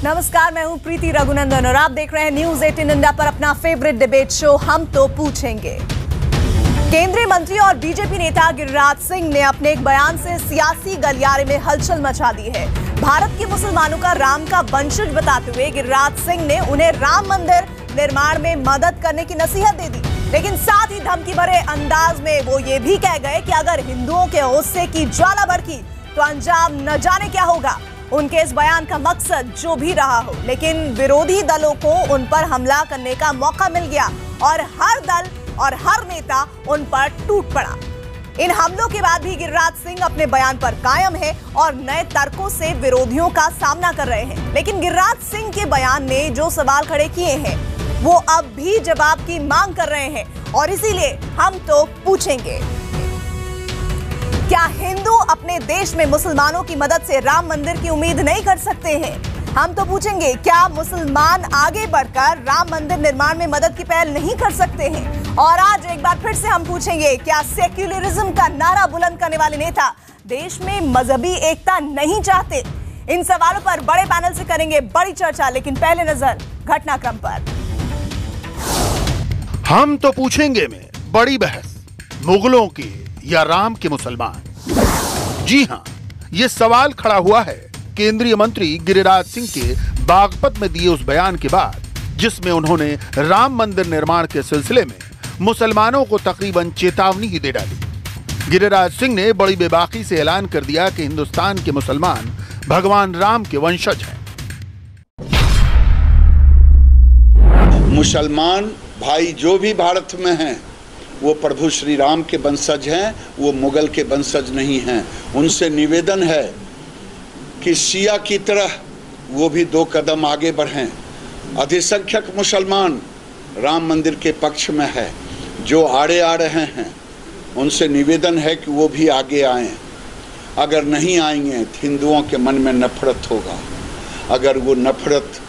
नमस्कार, मैं हूं प्रीति रघुनंदन और आप देख रहे हैं न्यूज 18 इंडिया पर अपना फेवरेट डिबेट शो हम तो पूछेंगे। केंद्रीय मंत्री और बीजेपी नेता गिरिराज सिंह ने अपने एक बयान से सियासी गलियारे में हलचल मचा दी है। भारत के मुसलमानों का राम का वंशज बताते हुए गिरिराज सिंह ने उन्हें राम मंदिर निर्माण में मदद करने की नसीहत दे दी, लेकिन साथ ही धमकी भरे अंदाज में वो ये भी कह गए कि अगर हिंदुओं के गुस्से की ज्वाला भड़की तो अंजाम न जाने क्या होगा। उनके इस बयान का मकसद जो भी रहा हो, लेकिन विरोधी दलों को उन पर हमला करने का मौका मिल गया और हर दल और हर नेता उन पर टूट पड़ा। इन हमलों के बाद भी गिरिराज सिंह अपने बयान पर कायम है और नए तर्कों से विरोधियों का सामना कर रहे हैं। लेकिन गिरिराज सिंह के बयान ने जो सवाल खड़े किए हैं वो अब भी जवाब की मांग कर रहे हैं और इसीलिए हम तो पूछेंगे, क्या हिंदू अपने देश में मुसलमानों की मदद से राम मंदिर की उम्मीद नहीं कर सकते हैं? हम तो पूछेंगे, क्या मुसलमान आगे बढ़कर राम मंदिर निर्माण में मदद की पहल नहीं कर सकते हैं? और आज एक बार फिर से हम पूछेंगे, क्या सेक्युलरिज्म का नारा बुलंद करने वाले नेता देश में मजहबी एकता नहीं चाहते? इन सवालों पर बड़े पैनल से करेंगे बड़ी चर्चा, लेकिन पहले नजर घटनाक्रम पर। हम तो पूछेंगे में बड़ी बहस, मुगलों की या राम के मुसलमान। जी हां, यह सवाल खड़ा हुआ है केंद्रीय मंत्री गिरिराज सिंह के बागपत में दिए उस बयान के बाद, जिसमें उन्होंने राम मंदिर निर्माण के सिलसिले में मुसलमानों को तकरीबन चेतावनी ही दे डाली। गिरिराज सिंह ने बड़ी बेबाकी से ऐलान कर दिया कि हिंदुस्तान के मुसलमान भगवान राम के वंशज हैं। मुसलमान भाई जो भी भारत में हैं वो प्रभु श्री राम के वंशज हैं, वो मुगल के वंशज नहीं हैं। उनसे निवेदन है कि शिया की तरह वो भी 2 कदम आगे बढ़ें। अधिसंख्यक मुसलमान राम मंदिर के पक्ष में है, जो आड़े आ रहे हैं उनसे निवेदन है कि वो भी आगे आएं। अगर नहीं आएंगे तो हिंदुओं के मन में नफरत होगा। अगर वो नफरत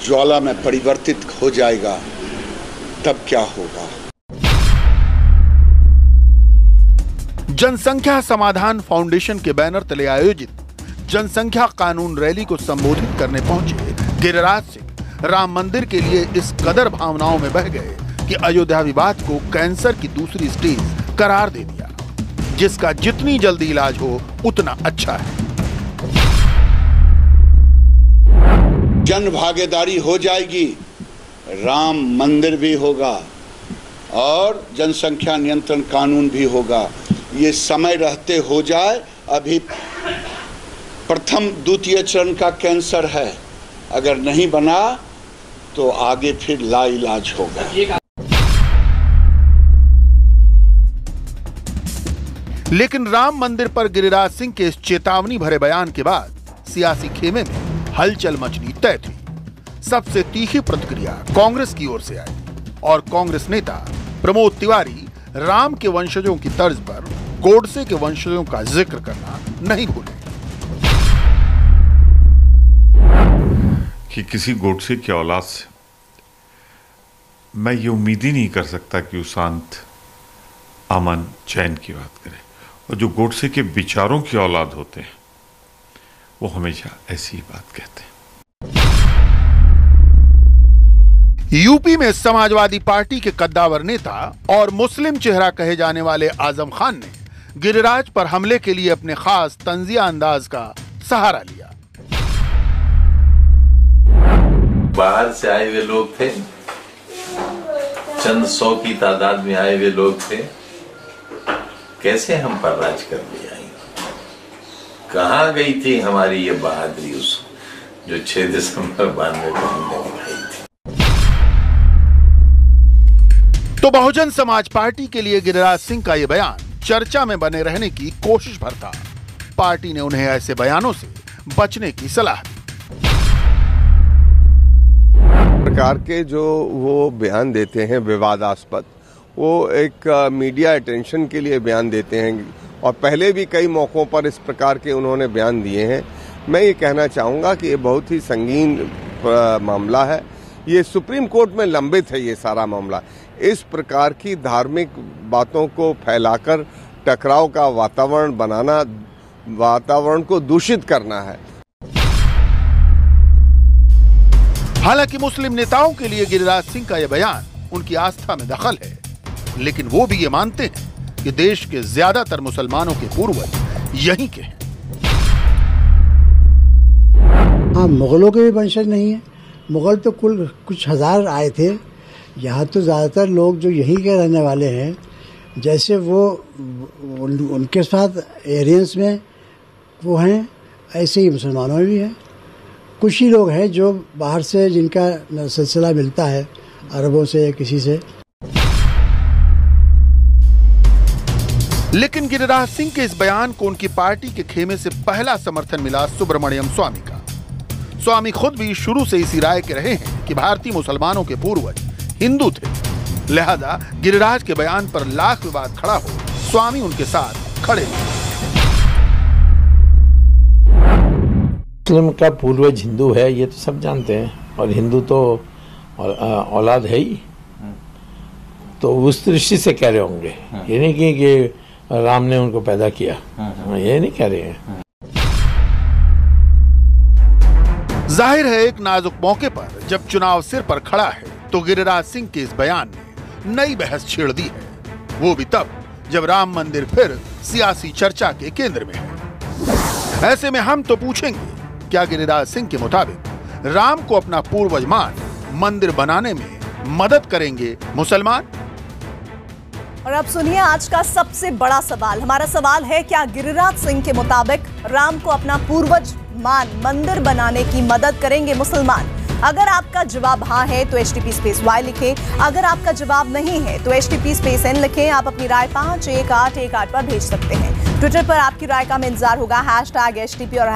ज्वाला में परिवर्तित हो जाएगा तब क्या होगा? जनसंख्या समाधान फाउंडेशन के बैनर तले आयोजित जनसंख्या कानून रैली को संबोधित करने पहुंचे गिरिराज सिंह राम मंदिर के लिए इस कदर भावनाओं में बह गए कि अयोध्या विवाद को कैंसर की दूसरी स्टेज करार दे दिया, जिसका जितनी जल्दी इलाज हो उतना अच्छा है। जन भागीदारी हो जाएगी, राम मंदिर भी होगा और जनसंख्या नियंत्रण कानून भी होगा। ये समय रहते हो जाए। अभी प्रथम द्वितीय चरण का कैंसर है, अगर नहीं बना तो आगे फिर लाइलाज होगा। लेकिन राम मंदिर पर गिरिराज सिंह के इस चेतावनी भरे बयान के बाद सियासी खेमे में हलचल मचनी तय थी। सबसे तीखी प्रतिक्रिया कांग्रेस की ओर से आई और कांग्रेस नेता प्रमोद तिवारी राम के वंशजों की तर्ज पर गोडसे के वंशजों का जिक्र करना नहीं भूले। कि किसी गोडसे की औलाद से मैं ये उम्मीद ही नहीं कर सकता कि वो शांत, अमन, चैन की बात करे। और जो गोडसे के विचारों की औलाद होते हैं वो हमेशा ऐसी ही बात कहते हैं। यूपी में समाजवादी पार्टी के कद्दावर नेता और मुस्लिम चेहरा कहे जाने वाले आजम खान ने गिरिराज पर हमले के लिए अपने खास तंजिया अंदाज का सहारा लिया। बाहर से आए हुए लोग थे, चंद 100 की तादाद में आए हुए लोग थे। कैसे हम पर राज कर दिया? कहां गई थी हमारी ये बहादुरी उस जो 6 दिसंबर 92 को हमने दिखाई थी? तो बहुजन समाज पार्टी के लिए गिरिराज सिंह का यह बयान चर्चा में बने रहने की कोशिश भर था। पार्टी ने उन्हें ऐसे बयानों से बचने की सलाह दी। प्रकार के जो वो बयान देते हैं विवादास्पद, वो एक मीडिया अटेंशन के लिए बयान देते हैं और पहले भी कई मौकों पर इस प्रकार के उन्होंने बयान दिए हैं। मैं ये कहना चाहूँगा कि ये बहुत ही संगीन मामला है। ये सुप्रीम कोर्ट में लंबित है ये सारा मामला। इस प्रकार की धार्मिक बातों को फैलाकर टकराव का वातावरण बनाना, वातावरण को दूषित करना है। हालांकि मुस्लिम नेताओं के लिए गिरिराज सिंह का यह बयान उनकी आस्था में दखल है, लेकिन वो भी ये मानते हैं कि देश के ज्यादातर मुसलमानों के पूर्वज यहीं के हैं। हाँ, मुगलों के भी वंशज नहीं है। मुगल तो कुल कुछ हजार आए थे। यहाँ तो ज्यादातर लोग जो यहीं के रहने वाले हैं, जैसे वो उनके साथ एरियंस में वो हैं, ऐसे ही मुसलमानों में भी हैं। कुछ ही लोग हैं जो बाहर से, जिनका सिलसिला मिलता है अरबों से या किसी से। लेकिन गिरिराज सिंह के इस बयान को उनकी पार्टी के खेमे से पहला समर्थन मिला सुब्रमण्यम स्वामी का। स्वामी खुद भी शुरू से इसी राय के रहे हैं कि भारतीय मुसलमानों के पूर्वज हिंदू थे, लिहाजा गिरिराज के बयान पर लाख विवाद खड़ा हो, स्वामी उनके साथ खड़े हैं। मुस्लिम का पूर्वज हिंदू है ये तो सब जानते हैं, और हिंदू तो औलाद है ही, तो उस दृष्टि से कह रहे होंगे। ये नहीं कि राम ने उनको पैदा किया, ये नहीं कह रहे हैं। जाहिर है एक नाजुक मौके पर जब चुनाव सिर पर खड़ा है तो गिरिराज सिंह के इस बयान ने नई बहस छेड़ दी है, वो भी तब जब राम मंदिर फिर सियासी चर्चा के केंद्र में है। ऐसे में हम तो पूछेंगे, क्या गिरिराज सिंह के मुताबिक राम को अपना पूर्वज मान मंदिर बनाने में मदद करेंगे मुसलमान? और अब सुनिए आज का सबसे बड़ा सवाल। हमारा सवाल है, क्या गिरिराज सिंह के मुताबिक राम को अपना पूर्वज मान मंदिर बनाने की मदद करेंगे मुसलमान? अगर आपका जवाब हाँ है तो HTP_Y लिखें, अगर आपका जवाब नहीं है तो HTP_N लिखें। आप अपनी राय 51818 पर भेज सकते हैं। ट्विटर पर आपकी राय का हमें इंतजार होगा, #HTP और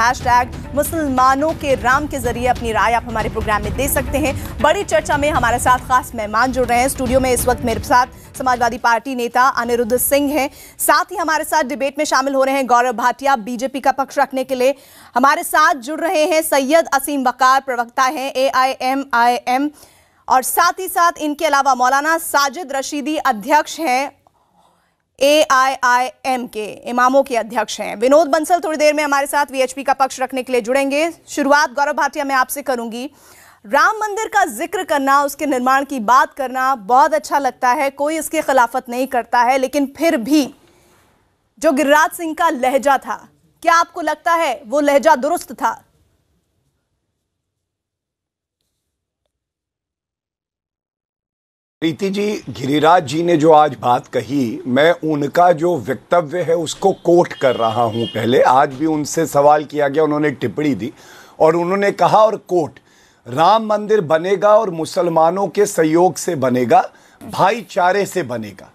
#मुसलमानों के राम के जरिए अपनी राय आप हमारे प्रोग्राम में दे सकते हैं। बड़ी चर्चा में हमारे साथ खास मेहमान जुड़ रहे हैं। स्टूडियो में इस वक्त मेरे साथ समाजवादी पार्टी नेता अनिरुद्ध सिंह हैं, साथ ही हमारे साथ डिबेट में शामिल हो रहे हैं गौरव भाटिया, बीजेपी का पक्ष रखने के लिए हमारे साथ जुड़ रहे हैं सैयद असीम वकार, प्रवक्ता हैं AIMIM, और साथ ही साथ इनके अलावा मौलाना साजिद रशीदी अध्यक्ष हैं AIIM के, इमामों के अध्यक्ष हैं। विनोद बंसल थोड़ी देर में हमारे साथ VHP का पक्ष रखने के लिए जुड़ेंगे। शुरुआत गौरव भाटिया मैं आपसे करूंगी। राम मंदिर का जिक्र करना, उसके निर्माण की बात करना बहुत अच्छा लगता है, कोई इसकी खिलाफत नहीं करता है, लेकिन फिर भी जो गिरिराज सिंह का लहजा था, क्या आपको लगता है वो लहजा दुरुस्त था? प्रीति जी, गिरिराज जी ने जो आज बात कही, मैं उनका जो वक्तव्य है उसको कोट कर रहा हूं। पहले आज भी उनसे सवाल किया गया, उन्होंने टिप्पणी दी और उन्होंने कहा, और कोट, राम मंदिर बनेगा और मुसलमानों के सहयोग से बनेगा, भाईचारे से बनेगा।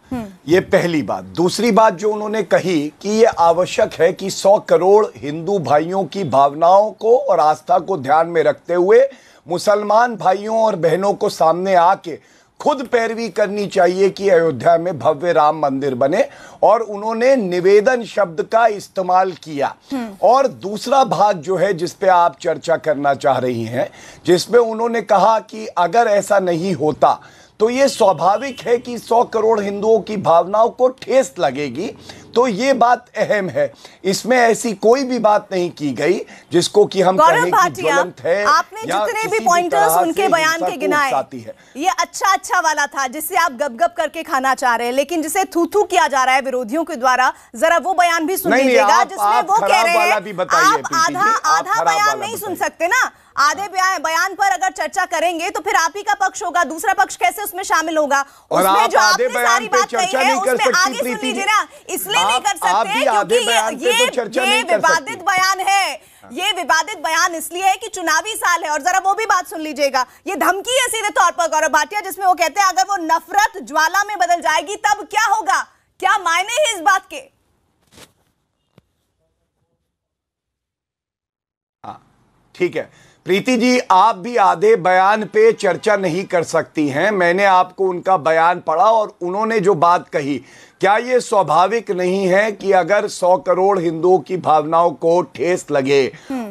ये पहली बात। दूसरी बात जो उन्होंने कही कि ये आवश्यक है कि 100 करोड़ हिंदू भाइयों की भावनाओं को और आस्था को ध्यान में रखते हुए मुसलमान भाइयों और बहनों को सामने आके खुद पैरवी करनी चाहिए कि अयोध्या में भव्य राम मंदिर बने, और उन्होंने निवेदन शब्द का इस्तेमाल किया। और दूसरा भाग जो है जिस पे आप चर्चा करना चाह रही हैं, जिसमें उन्होंने कहा कि अगर ऐसा नहीं होता तो ये स्वाभाविक है कि 100 करोड़ हिंदुओं की भावनाओं को ठेस लगेगी। तो ये बात अहम है, इसमें ऐसी कोई भी बात नहीं की गई जिसको कि हम कहें कि ज्वलंत है। आपने जितने भी पॉइंटर्स उनके बयान के गिनाए, ये अच्छा वाला था जिससे आप गप करके खाना चाह रहे हैं, लेकिन जिसे थू किया जा रहा है विरोधियों के द्वारा, जरा वो बयान भी सुन लीजिएगा जिसमें वो कह रहे हैं आप आधा बयान नहीं सुन सकते ना। आधे बयान पर अगर चर्चा करेंगे तो फिर आप ही का पक्ष होगा, दूसरा पक्ष कैसे उसमें शामिल होगा? उसमें जो आपने सारी बात कही है उसमें आगे सुन लीजिए ना, इसलिए नहीं कर सकते क्योंकि ये विवादित बयान है। ये विवादित बयान इसलिए है कि चुनावी साल है। और जरा वो भी बात सुन लीजिएगा, ये धमकी है सीधे तौर पर गौरव भाटिया, जिसमें वो कहते हैं अगर वो नफरत ज्वाला में बदल जाएगी तब क्या होगा? क्या मायने हैं इस बात के? ठीक है प्रीति जी, आप भी आधे बयान पे चर्चा नहीं कर सकती हैं। मैंने आपको उनका बयान पढ़ा और उन्होंने जो बात कही क्या ये स्वाभाविक नहीं है कि अगर 100 करोड़ हिंदुओं की भावनाओं को ठेस लगे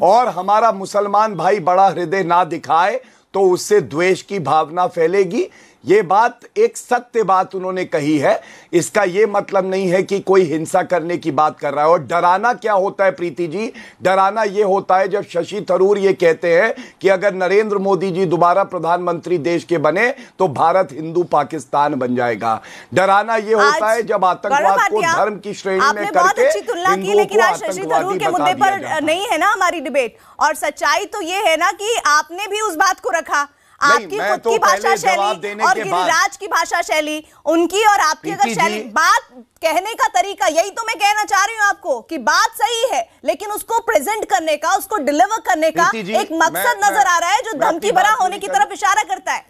और हमारा मुसलमान भाई बड़ा हृदय ना दिखाए तो उससे द्वेष की भावना फैलेगी? ये बात एक सत्य बात उन्होंने कही है। इसका ये मतलब नहीं है कि कोई हिंसा करने की बात कर रहा है। और डराना क्या होता है प्रीति जी? डराना ये होता है जब शशि थरूर ये कहते हैं कि अगर नरेंद्र मोदी जी दोबारा प्रधानमंत्री देश के बने तो भारत हिंदू पाकिस्तान बन जाएगा। डराना ये होता है जब आतंकवाद को धर्म की श्रेणी में करके हिंदुओं को आतंकवादी के मुद्दे पर नहीं है ना हमारी डिबेट। और सच्चाई तो ये है ना कि आपने भी उस बात को रखा। आपकी खुद की भाषा शैली और गिरिराज की भाषा शैली, उनकी और आपकी अगर शैली, बात कहने का तरीका, यही तो मैं कहना चाह रही हूं आपको कि बात सही है लेकिन उसको प्रेजेंट करने का, उसको डिलीवर करने का एक मकसद नजर आ रहा है जो धमकी भरा होने की तरफ इशारा करता है।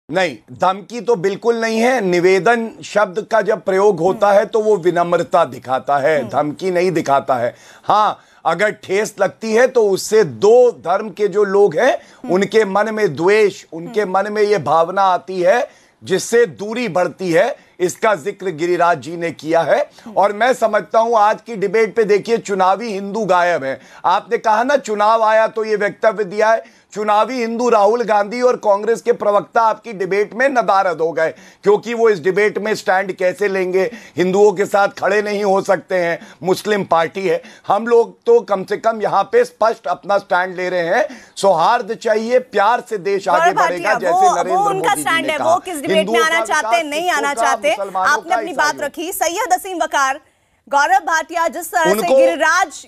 नहीं, धमकी तो बिल्कुल नहीं है। निवेदन शब्द का जब प्रयोग होता है तो वो विनम्रता दिखाता है, धमकी नहीं दिखाता है। हाँ, अगर ठेस लगती है तो उससे दो धर्म के जो लोग हैं उनके मन में द्वेष, उनके मन में ये भावना आती है जिससे दूरी बढ़ती है। इसका जिक्र गिरिराज जी ने किया है। और मैं समझता हूं आज की डिबेट पे देखिए चुनावी हिंदू गायब है। आपने कहा ना चुनाव आया तो ये वक्तव्य दिया है। चुनावी हिंदू राहुल गांधी और कांग्रेस के प्रवक्ता आपकी डिबेट में नदारद हो गए क्योंकि वो इस डिबेट में स्टैंड कैसे लेंगे, हिंदुओं के साथ खड़े नहीं हो सकते हैं, मुस्लिम पार्टी है। हम लोग तो कम से कम यहां पे स्पष्ट अपना स्टैंड ले रहे हैं। सौहार्द चाहिए, प्यार से देश आगे बढ़ेगा, जैसे नरेंद्र मोदी जी ने कहा। वो किस डिबेट में आना चाहते, नहीं आना चाहते, आपने अपनी बात रखी। सैयद असीम वकार, गौरव भाटिया जिस तरह से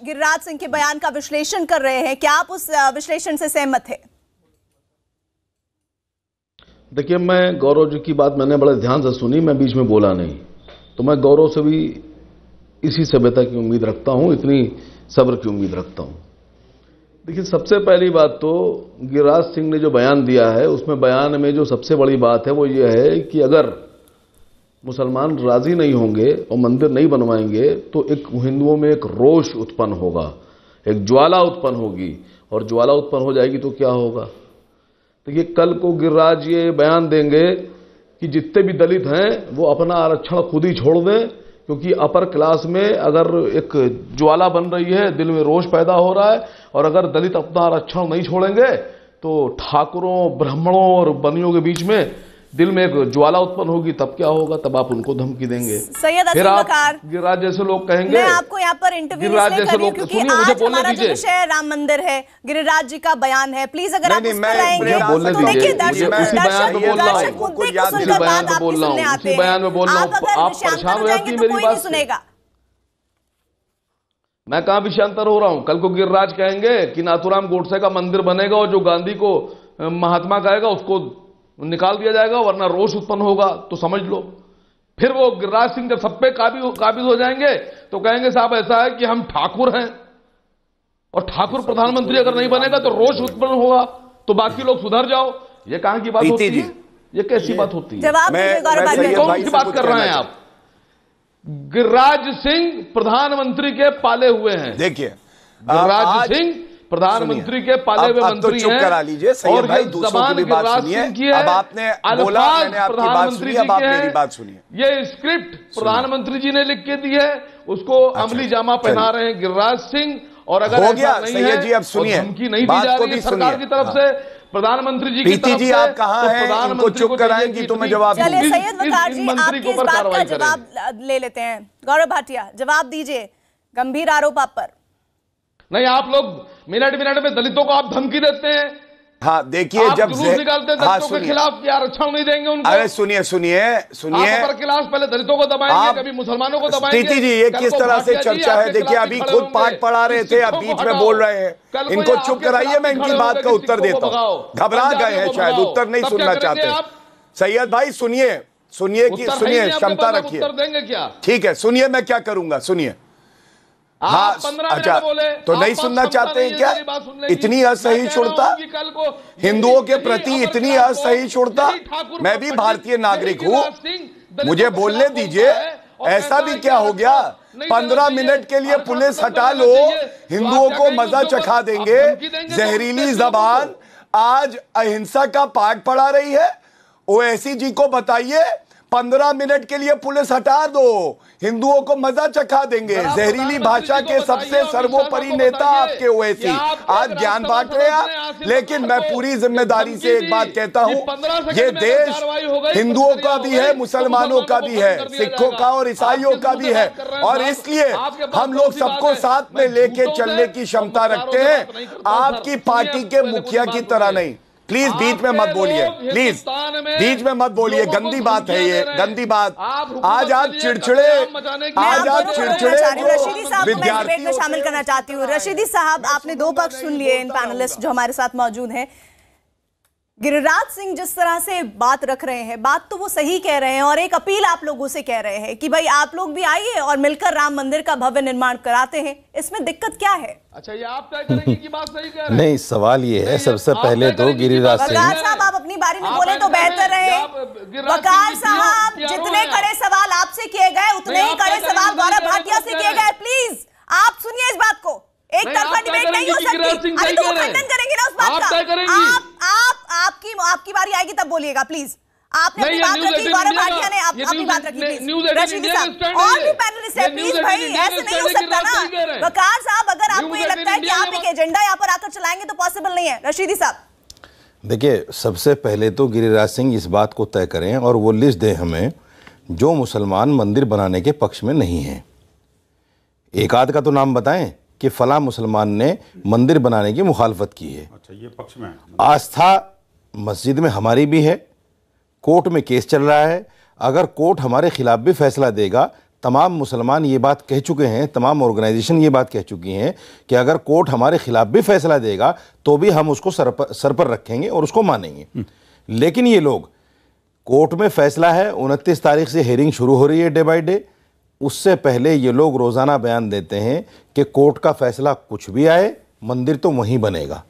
गिरिराज सिंह के बयान का विश्लेषण कर रहे हैं, क्या आप उस विश्लेषण से सहमत हैं? देखिए, मैं गौरव जी की बात मैंने बड़े ध्यान से सुनी, मैं बीच में बोला नहीं। तो मैं गौरव से भी इसी सभ्यता की उम्मीद रखता हूं, इतनी सब्र की उम्मीद रखता हूं। देखिए, सबसे पहली बात तो गिरिराज सिंह ने जो बयान दिया है उसमें बयान में जो सबसे बड़ी बात है वो ये है कि अगर मुसलमान राजी नहीं होंगे और मंदिर नहीं बनवाएंगे तो एक हिंदुओं में एक रोष उत्पन्न होगा, एक ज्वाला उत्पन्न होगी। और ज्वाला उत्पन्न हो जाएगी तो क्या होगा? तो ये कल को गिरिराज ये बयान देंगे कि जितने भी दलित हैं वो अपना आरक्षण खुद ही छोड़ दें, क्योंकि अपर क्लास में अगर एक ज्वाला बन रही है, दिल में रोष पैदा हो रहा है, और अगर दलित अपना आरक्षण नहीं छोड़ेंगे तो ठाकुरों, ब्राह्मणों और बनियों के बीच में दिल में एक ज्वाला उत्पन्न होगी। तब क्या होगा? तब आप उनको धमकी देंगे। फिर आप गिरिराज जैसे लोग कहेंगे। मैं आपको यहाँ पर इंटरव्यू इसलिए कर रही हूं क्योंकि आज हमारा जो विषय राम मंदिर है, गिरिराज जी का बयान है। प्लीज अगर आप उस पर आएंगे तो देखिए दर्शक मुद्दे को सुनकर बात आपके सुनने आते हैं। आप अगर विषयांतर हो जाएंगे तो कोई नहीं सुनेगा। मैं कहां विषयांतर हो रहा हूं? कल को गिरिराज कहेंगे कि नाथूराम गोडसे का मंदिर बनेगा और जो गांधी को महात्मा कहेगा उसको निकाल दिया जाएगा, वरना रोष उत्पन्न होगा। तो समझ लो, फिर वो गिरिराज सिंह जब सब पे काबिज हो जाएंगे तो कहेंगे साहब ऐसा है कि हम ठाकुर हैं और ठाकुर प्रधानमंत्री अगर नहीं बनेगा तो रोष उत्पन्न होगा, तो बाकी लोग सुधर जाओ। ये कहां की बात होती है? ये कैसी बात होती है? कौन सी बात कर रहे हैं आप? गिरिराज सिंह प्रधानमंत्री के पाले हुए हैं। देखिए, गिरिराज सिंह प्रधानमंत्री के पाले हुए मंत्री हैं। चुप करा लीजिए सैयद भाई, दूसरों की भी बात सुनिए। अब आपने बोला, मैंने आपकी बात सुनी, अब आप मेरी बात सुनिए। ये स्क्रिप्ट प्रधानमंत्री जी ने लिख के दी है, उसको अमली जामा पहना रहे हैं गिरिराज सिंह। और अगर हो गया सैयद जी, अब सुनिए, धमकी नहीं दी जा रही है सरकार की तरफ से, प्रधानमंत्री जी की तरफ से, आप कहां हैं? इनको चुप कराएंगी तो मैं जवाब दूंगा। चलिए सैयद वकार जी, आपकी इस बात का जवाब ले लेते हैं। गौरव भाटिया, जवाब दीजिए गंभीर आरोप आप पर। नहीं, आप लोग मिनट में दलितों को आप धमकी देते हैं। हाँ, देखिए, जब निकालते हैं दलितों के खिलाफ कि आरक्षण नहीं देंगे उनको। अरे सुनिए अपर क्लास पहले दलितों को दबाएंगे, कभी मुसलमानों को दबाएंगे। प्रीति जी, ये किस तरह से चर्चा है? देखिए, अभी खुद पाठ पढ़ा रहे थे, अब बीच में बोल रहे हैं। इनको चुप कराइए, मैं इनकी बात का उत्तर देता हूँ। घबरा गए हैं शायद, उत्तर नहीं सुनना चाहते। सैयद भाई सुनिए, क्षमता रखिए। देंगे क्या? ठीक है, सुनिए मैं क्या करूंगा, सुनिए। हाँ, अच्छा, तो नहीं सुनना चाहते हैं क्या? इतनी असहिष्णुता हिंदुओं के प्रति, इतनी असहिष्णुता? मैं भी भारतीय नागरिक हूं, मुझे बोलने दीजिए। ऐसा भी क्या हो गया? 15 मिनट के लिए पुलिस हटा लो, हिंदुओं को मजा चखा देंगे। जहरीली जबान आज अहिंसा का पाठ पढ़ा रही है। ओवैसी जी को बताइए 15 मिनट के लिए पुलिस हटा दो, हिंदुओं को मजा चखा देंगे। जहरीली भाषा के सबसे सर्वोपरि नेता आपके ओवैसी आज ज्ञान बांट रहे हैं। लेकिन मैं पूरी जिम्मेदारी से एक बात कहता हूं, ये देश हिंदुओं का भी है, मुसलमानों का भी है, सिखों का और ईसाइयों का भी है, और इसलिए हम लोग सबको साथ में लेके चलने की क्षमता रखते हैं, आपकी पार्टी के मुखिया की तरह नहीं। प्लीज बीच में मत बोलिए, प्लीज बीच में मत बोलिए, गंदी बात है ये, गंदी बात। आज आप चिड़चिड़े रशीदी साहब को मैं डिबेट में शामिल करना चाहती हूँ। रशीदी साहब, आपने दो पक्ष सुन लिए इन पैनलिस्ट जो हमारे साथ मौजूद हैं। गिरिराज सिंह जिस तरह से बात रख रहे हैं, बात तो वो सही कह रहे हैं, और एक अपील आप लोगों से कह रहे हैं कि भाई आप लोग भी आइए और मिलकर राम मंदिर का भव्य निर्माण कराते हैं। इसमें दिक्कत क्या है? अच्छा, ये आप तय करेंगे कि बात सही कह रहे हैं? नहीं, सवाल ये है, सबसे पहले तो गिरिराज सिंह साहब आप अपनी बारी में बोले तो बेहतर रहे। वकार साहब, जितने कड़े सवाल आपसे किए गए उतने ही कड़े सवाल गौरव भाटिया से किए गए। प्लीज आप सुनिए इस बात को, एक तरफा डिबेट नहीं हो सकती। अरे तो वो खंडन करेंगे ना उस बात का। आपकी बारी आएगी तब बोलिएगा प्लीज। आपने अपनी बात रखी, गौरव भाटिया ने अपनी बात रखी। प्लीज रशीदी साहब और भी पैनलिस्ट है, प्लीज भाई ऐसे नहीं हो सकता ना। वकार साहब, अगर आपको ये लगता है कि आप एक एजेंडा यहाँ पर आकर चलाएंगे तो पॉसिबल नहीं है। रशीदी साहब देखिए, सबसे पहले तो गिरिराज सिंह इस बात को तय करें और वो लिस्ट दें हमें जो मुसलमान मंदिर बनाने के पक्ष में नहीं है। एक आध का तो नाम बताएं कि फला मुसलमान ने मंदिर बनाने की मुखालफत की है। अच्छा, ये पक्ष में आस्था मस्जिद में हमारी भी है, कोर्ट में केस चल रहा है। अगर कोर्ट हमारे खिलाफ भी फैसला देगा, तमाम मुसलमान ये बात कह चुके हैं, तमाम ऑर्गेनाइजेशन ये बात कह चुकी हैं कि अगर कोर्ट हमारे खिलाफ भी फैसला देगा तो भी हम उसको सर पर रखेंगे और उसको मानेंगे। लेकिन ये लोग, कोर्ट में फैसला है, 29 तारीख से हेयरिंग शुरू हो रही है डे बाय डे, उससे पहले ये लोग रोज़ाना बयान देते हैं कि कोर्ट का फैसला कुछ भी आए, मंदिर तो वहीं बनेगा।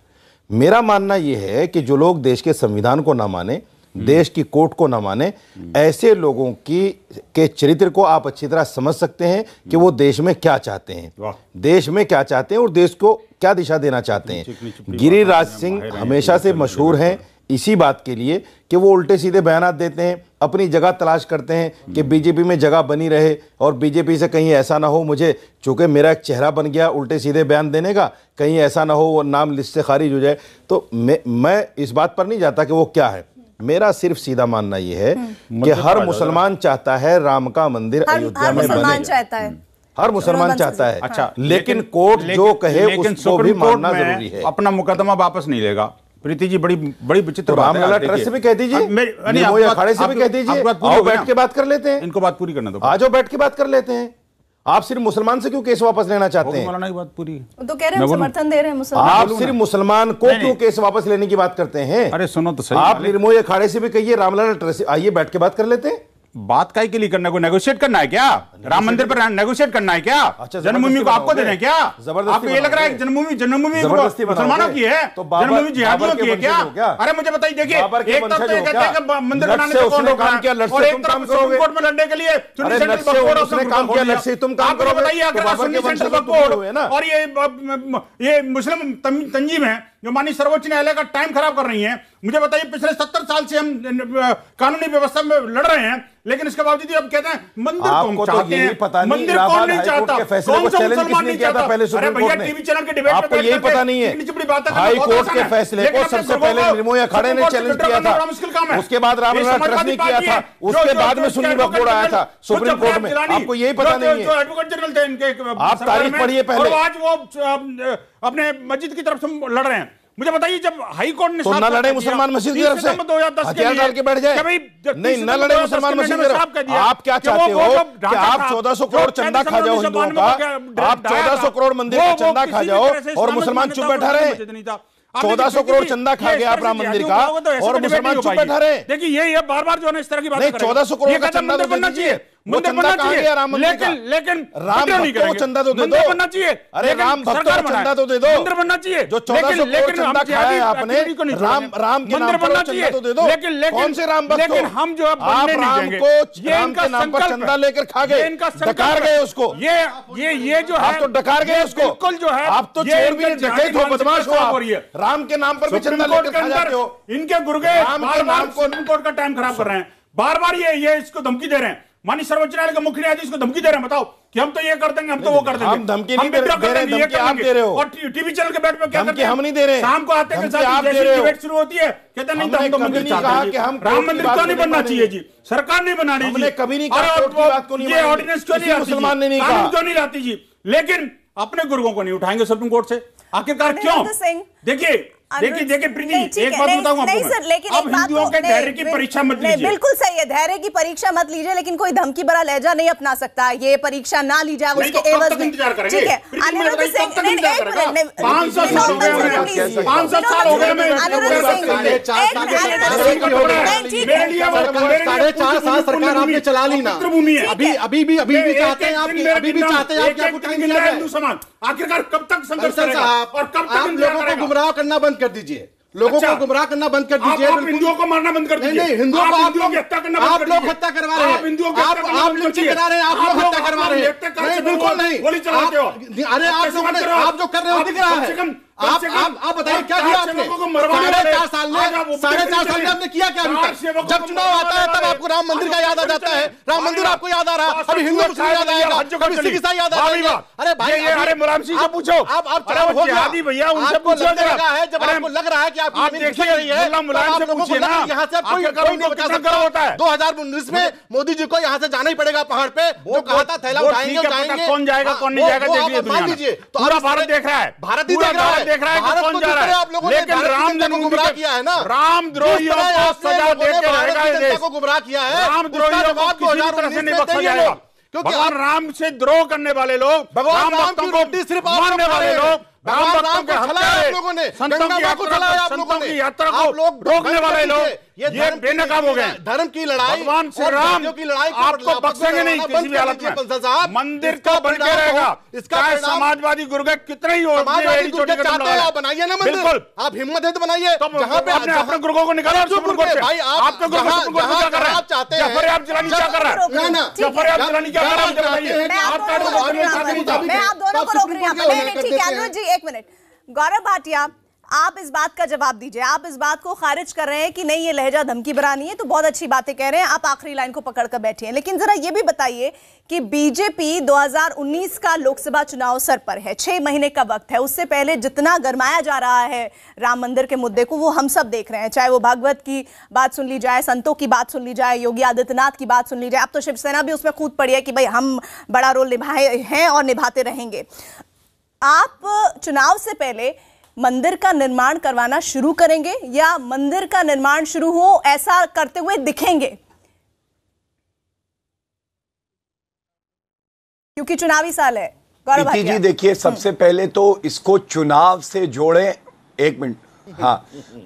मेरा मानना ये है कि जो लोग देश के संविधान को ना माने, देश की कोर्ट को ना माने, ऐसे लोगों के चरित्र को आप अच्छी तरह समझ सकते हैं कि वो देश में क्या चाहते हैं, देश में क्या चाहते हैं और देश को क्या दिशा देना चाहते हैं। गिरिराज सिंह हमेशा से मशहूर हैं इसी बात के लिए कि वो उल्टे सीधे बयानात देते हैं, अपनी जगह तलाश करते हैं कि बीजेपी में जगह बनी रहे और बीजेपी से कहीं ऐसा ना हो, मुझे चूंकि मेरा एक चेहरा बन गया उल्टे सीधे बयान देने का, कहीं ऐसा ना हो वो नाम लिस्ट से खारिज हो जाए। तो मैं इस बात पर नहीं जाता कि वो क्या है। मेरा सिर्फ सीधा मानना यह है कि हर मुसलमान चाहता है राम का मंदिर अयोध्या में बने, हर मुसलमान चाहता है। अच्छा, लेकिन कोर्ट जो कहे उसको भी मानना जरूरी है। अपना मुकदमा वापस नहीं लेगा। प्रीति जी, बड़ी विचित्र बात है। रामलला ट्रस्ट से भी कह दीजिए, अखाड़े से भी कह दीजिए, आओ बैठ के बात कर लेते हैं। इनको बात पूरी करना दो, आ जाओ बैठ के बात कर लेते हैं। आप सिर्फ मुसलमान से क्यों केस वापस लेना चाहते हैं? मौलाना की बात पूरी तो कह रहे हैं समर्थन दे रहे हैं मुसलमान। आप सिर्फ मुसलमान को क्यों केस वापस लेने की बात करते हैं? अरे सुनो तो सही, आप निर्मोही अखाड़े से भी कहिए, रामलला ट्रस्ट से आइए बैठ के बात कर लेते हैं। बात काय के लिए करना, कोई नेगोशिएट करना है क्या? राम मंदिर पर नेगोशिएट करना है क्या? अच्छा, जन्मभूमि को आपको देना है क्या? आपको ये लग रहा है जन्मभूमि मुसलमानों की है, जन्मभूमि जिहादियों की है क्या? अरे मुझे बताइए, देखिए एक तरफ तो ये कहते हैं कि मंदिर बनाने से कौन रोक रहा है और एक तरफ सुप्रीम कोर्ट में लड़ने के लिए सुन्नी सेंट्रल वक्फ बोर्ड उसने काम किया। लक्ष्य तुम काम करो, बताइए अगर सुन्नी सेंट्रल वक्फ बोर्ड और ये मुस्लिम तंजीम है जो माननीय सर्वोच्च न्यायालय का टाइम खराब कर रही है, मुझे बताइए पिछले 70 साल से हम कानूनी व्यवस्था में लड़ रहे हैं, लेकिन इसके बावजूद अब कहते हैं मंदिर कौन चाहते हैं, मंदिर कौन नहीं चाहता, कौन सा मुसलमान नहीं चाहता? अरे भैया, टीवी चैनल के डिबेट आपको यही पता नहीं है? हाई कोर्ट के फैसले को सबसे पहले निर्मोही अखाड़े ने चैलेंज किया था, उसके बाद रामलला ट्रस्ट ने किया था, उसके बाद में सुन्नी वक्फ बोर्ड आया था सुप्रीम कोर्ट में। आपको यही पता नहीं है? एडवोकेट जनरल थे इनके, आप तारीख पढ़िए पहले। और आज वो अपने मस्जिद की तरफ से लड़ रहे हैं। मुझे बताइए, जब हाई कोर्ट ने तो न लड़े मुसलमान मस्जिद की तरफ से, हथियार डाल के बैठ जाए? नहीं, न लड़े मुसलमान मस्जिद की तरफ। आप क्या चाहते हो कि आप 1400 करोड़ चंदा खा जाओ हिंदुओं का, आप 1400 करोड़ मंदिर का चंदा खा जाओ और मुसलमान चुप बैठा रहे? 1400 करोड़ चंदा खा गया आप राम मंदिर का और मुसलमान चुप बैठा रहे? देखिए ये बार बार जो है इस तरह की बात, 1400 करोड़ का चंदा तो दीजिए, मंदिर बनना चाहिए, लेकिन राम भक्तों को चंदा तो दे दो, बनना चाहिए। अरे राम भक्तों को चंदा तो दे दो, मंदिर बनना चाहिए। जो 1400 करोड़ चंदा खाया है आपने, राम के नाम पर चंदा तो दे दो। कौन से राम भक्त? लेकिन हम जो आप राम को राम के नाम पर चंदा लेकर खा गए, डकार गए उसको। ये जो है आप तो डकार गए उसको, बिल्कुल जो है आप तो चोर डकैत हो, बदमाश हो आप। राम के नाम पर भी चंदा लेकर खा जाते हो। इनके गुर्गे बार-बार सुप्रीम कोर्ट का टाइम खराब कर रहे हैं, बार-बार ये इसको धमकी दे रहे हैं। माननीय सर्वोच्च न्यायालय के मुख्य न्यायाधीश को धमकी दे रहे हैं, बताओ कि हम तो ये कर देंगे, हम तो वो कर देंगे। हम धमकी नहीं दे रहे, धमकी आप दे रहे हो। और टीवी चैनल के बैठ पे क्या करते हैं? हम नहीं दे रहे, शाम को आते के साथ आप दे रहे हो। डिबेट शुरू होती है, कहते नहीं हम तो मंदिर चाहते हैं। राम मंदिर क्यों नहीं बनना चाहिए जी? सरकार नहीं बना रही जी, कभी नहीं कहा ये ऑर्डिनेंस क्यों नहीं, मुसलमान ने नहीं कहा, कानून क्यों नहीं लाती जी? लेकिन अपने गुर्गों को नहीं उठाएंगे सुप्रीम कोर्ट से, आखिरकार क्यों? देखिए प्रीति, एक बात बताऊं आपको, नहीं सर, लेकिन अब हिंदुओं के धैर्य की परीक्षा मत लीजिए। बिल्कुल सही है, धैर्य की परीक्षा मत लीजिए, लेकिन कोई धमकी भरा लहजा नहीं अपना सकता। ये परीक्षा ना ली जाए उसके एवज में, ठीक है? अनिरुद्ध सिंह, 500 साल हो गए, 500 साल हो गए, साढ़े 4 साल सरकार आपने चला ली ना, अभी भी चाहते हैं, अभी भी चाहते हैं हिंदू समाज। आखिरकार कब तक संघर्ष करेगा और कब तक आप लोगों को गुमराह करना बंद कर दीजिए, लोगों को गुमराह करना बंद कर दीजिए। आप हिंदुओं को मारना बंद कर दीजिए। नहीं, हिंदुओं को आप लोग हत्या करना बंद कर दीजिए। आप लोग हत्या करवा रहे हैं, आप हिंदुओं की आप लूट करा रहे हैं, आप लोग हत्या करवा रहे हैं। नहीं, बिल्कुल नहीं, गोली चलाते हो। अरे आप लोगों ने, आप जो कर रहे हो दिख रहा है। आप बताइए क्या किया आपने? 4.5 साल में आपने किया क्या अभी तक? जब चुनाव आता है तब आपको राम मंदिर का याद आ जाता है, राम मंदिर आपको याद आ रहा है, अभी हिंदू मुस्लिम याद आएगा, कभी सिख ईसाई याद आएगा। अरे भाई, अरे मुलायम सिंह से पूछो, आप हो गया भैया, उनसे पूछो लगा है, जब आपको लग रहा है कि आपकी जमीन दिख रही है, मुलायम से पूछिए ना, यहाँ से कोई नहीं बचा सकता होता है। 2019 में मोदी जी को यहाँ से जाना ही पड़ेगा पहाड़ पे, जो कहा था थैला उठाएंगे, कौन जाएगा कौन नहीं जाएगा देखिए, मान लीजिए। तो पूरा भारत देख रहा है, भारत ही देख रहा है कौन जा रहा है। आप लोगों ने राम को गुमराह किया है ना, रामद्रोहियों को सजा देते रहेगा ये देश, को गुमराह किया है। रामद्रोहियों को किसी तरह से नहीं बख्शा जाएगा, क्योंकि राम से द्रोह करने वाले लोग, भगवान राम की रोटी सिर्फ मारने वाले लोग, भगवान राम को चलाया आप लोगों ने, संतों की यात्रा को रोकने वाले लोग ये बेनकाब हो गए। धर्म की लड़ाई, भगवान श्री राम की लड़ाई आपको बख्शेंगे नहीं किसी भी हालत में। मंदिर का बन के रहेगा, चाहे समाजवादी गुर्गे कितने ही हो, बनाइए ना मंदिर, आप हिम्मत है तो बनाइए। जहाँ पे अपने गुर्गों को निकालो सुप्रीम कोर्ट से, आपके गुर्गों क्या कर रहे हैं? चाहते हैं जफर आप जलानी क्या कर रहा है? जफर आप जलानी क्या कर रहा है? बताइए। मैं आप दोनों को रोक रही हूँ, ठीक है अनुज जी, एक मिनट। गौरव भाटिया, आप इस बात का जवाब दीजिए। आप इस बात को खारिज कर रहे हैं कि नहीं ये लहजा धमकी भरा नहीं है, तो बहुत अच्छी बातें कह रहे हैं, आप आखिरी लाइन को पकड़ कर बैठे हैं। लेकिन जरा ये भी बताइए कि बीजेपी 2019 का लोकसभा चुनाव सर पर है, 6 महीने का वक्त है, उससे पहले जितना गरमाया जा रहा है राम मंदिर के मुद्दे को वो हम सब देख रहे हैं, चाहे वो भागवत की बात सुन ली जाए, संतों की बात सुन ली जाए, योगी आदित्यनाथ की बात सुन ली जाए, अब तो शिवसेना भी उसमें कूद पड़ी है कि भाई हम बड़ा रोल निभाए हैं और निभाते रहेंगे। आप चुनाव से पहले मंदिर का निर्माण करवाना शुरू करेंगे या मंदिर का निर्माण शुरू हो ऐसा करते हुए दिखेंगे? क्योंकि चुनावी साल है। प्रीति जी देखिए, सबसे पहले तो इसको चुनाव से जोड़ें। एक मिनट, हाँ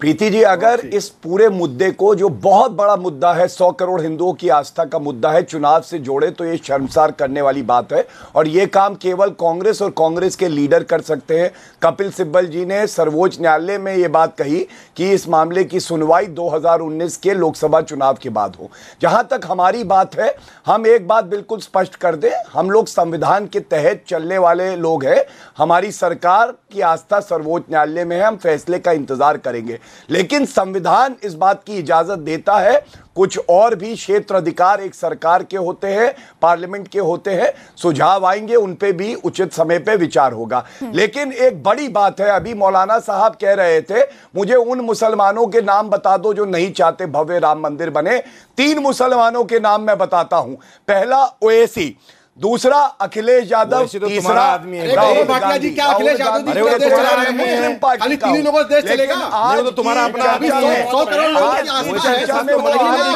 प्रीति जी, अगर इस पूरे मुद्दे को, जो बहुत बड़ा मुद्दा है, 100 करोड़ हिंदुओं की आस्था का मुद्दा है, चुनाव से जोड़े तो ये शर्मसार करने वाली बात है। और ये काम केवल कांग्रेस और कांग्रेस के लीडर कर सकते हैं। कपिल सिब्बल जी ने सर्वोच्च न्यायालय में ये बात कही कि इस मामले की सुनवाई 2019 के लोकसभा चुनाव के बाद हो। जहां तक हमारी बात है, हम एक बात बिल्कुल स्पष्ट कर दें, हम लोग संविधान के तहत चलने वाले लोग हैं। हमारी सरकार की आस्था सर्वोच्च न्यायालय में है, हम फैसले का इंतजार करेंगे। लेकिन संविधान इस बात की इजाजत देता है, कुछ और भी क्षेत्र अधिकार एक सरकार के होते हैं, पार्लियामेंट के होते हैं, सुझाव आएंगे, उन पे भी उचित समय पे विचार होगा। लेकिन एक बड़ी बात है, अभी मौलाना साहब कह रहे थे मुझे उन मुसलमानों के नाम बता दो जो नहीं चाहते भव्य राम मंदिर बने। 3 मुसलमानों के नाम मैं बताता हूं। पहला ओवैसी, दूसरा अखिलेश यादव, तीसरा आदमी है भाटिया जी। क्या अखिलेश यादव जी पूरा देश चला रहे हैं? खाली 3 लोगों का देश चलेगा? ये तो तुम्हारा अपना आदमी है। 100 करोड़ लोगों की आस्था है,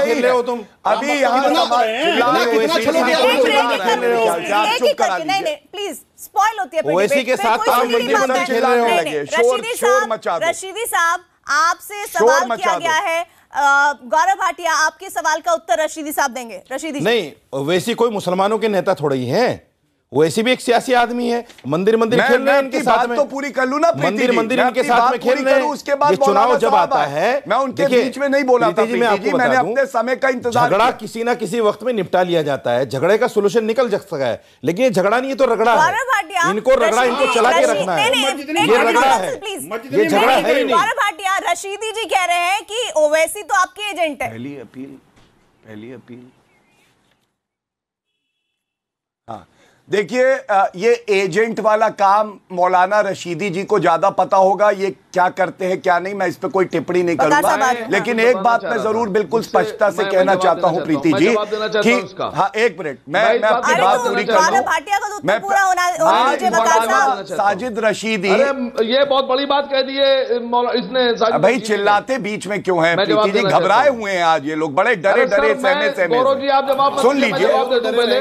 खेल रहे हो तुम अभी यहाँ। नहीं प्लीज, स्पॉइल होती है ओवैसी के साथ रशीदी साहब, आपसे सवाल किया गया है गौरव भाटिया, आपके सवाल का उत्तर रशीदी साहब देंगे। रशीदी जी। नहीं, वैसी कोई मुसलमानों के नेता थोड़ा ही हैं, वैसे भी एक सियासी आदमी है। मंदिर मंदिर खेल रहे हैं इनके साथ में, तो पूरी कर लूं ना, मंदिर मंदिर इनके साथ में खेल रहे हैं। उसके बाद चुनाव जब आता है, मैं उनके बीच में नहीं बोला था, मैंने अपने समय का इंतजार। झगड़ा किसी ना किसी वक्त में निपटा लिया जाता है, झगड़े का सोल्यूशन निकल सकता है, लेकिन ये झगड़ा नहीं है तो रगड़ा है। इनको रगड़ा, इनको चला के रखना है, ये रगड़ा है, ये झगड़ा है ही नहीं। गौरव भाटिया, रशीदी जी कह रहे हैं कि ओवैसी तो आपके एजेंट है। पहली अपील हाँ, देखिए, ये एजेंट वाला काम मौलाना रशीदी जी को ज्यादा पता होगा, ये क्या करते हैं क्या नहीं, मैं इस पे कोई टिप्पणी नहीं करूंगा। लेकिन एक बात मैं जरूर बिल्कुल स्पष्टता से कहना चाहता हूं प्रीति जी कि हाँ, एक मिनट, मैं अपनी बात पूरी कर लूं। साजिद रशीदी, ये बहुत बड़ी बात कह दी है इसने। भाई चिल्लाते बीच में क्यों हैं प्रीति जी? घबराए हुए हैं आज ये लोग, बड़े डरे सहमे। सुन लीजिए,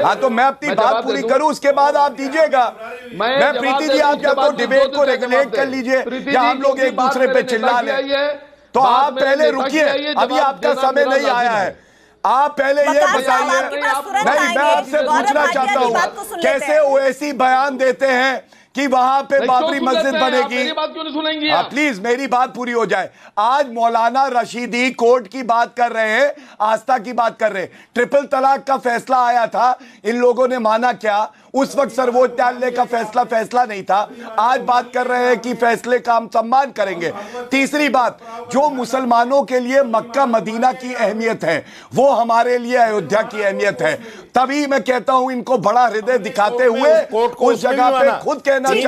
हाँ, तो मैं अपनी बात पूरी करूं, उसके बाद आप दीजिएगा। मैं प्रीति जी, आप या तो डिबेट को रेगुलेट कर लीजिए या हम लोग एक दूसरे पे चिल्ला लें। तो आप पहले रुकिए, अभी आपका समय नहीं आया है। आप पहले ये बताइए, नहीं, मैं आपसे पूछना चाहता हूँ, कैसे ओवैसी बयान देते हैं कि वहां पे बाबरी मस्जिद बनेगी? मेरी बात क्यों नहीं सुनेंगे? प्लीज मेरी बात पूरी हो जाए। आज मौलाना रशीदी कोर्ट की बात कर रहे हैं, आस्था की बात कर रहे हैं। ट्रिपल तलाक का फैसला आया था, इन लोगों ने माना क्या? उस वक्त सर्वोच्च न्यायालय का फैसला नहीं था। आज बात कर रहे हैं कि फैसले का हम सम्मान करेंगे। तीसरी बात, जो मुसलमानों के लिए मक्का मदीना की अहमियत है, वो हमारे लिए अयोध्या की अहमियत है। तभी मैं कहता हूं, इनको बड़ा हृदय दिखाते हुए उस जगह पे खुद कहना चाहिए।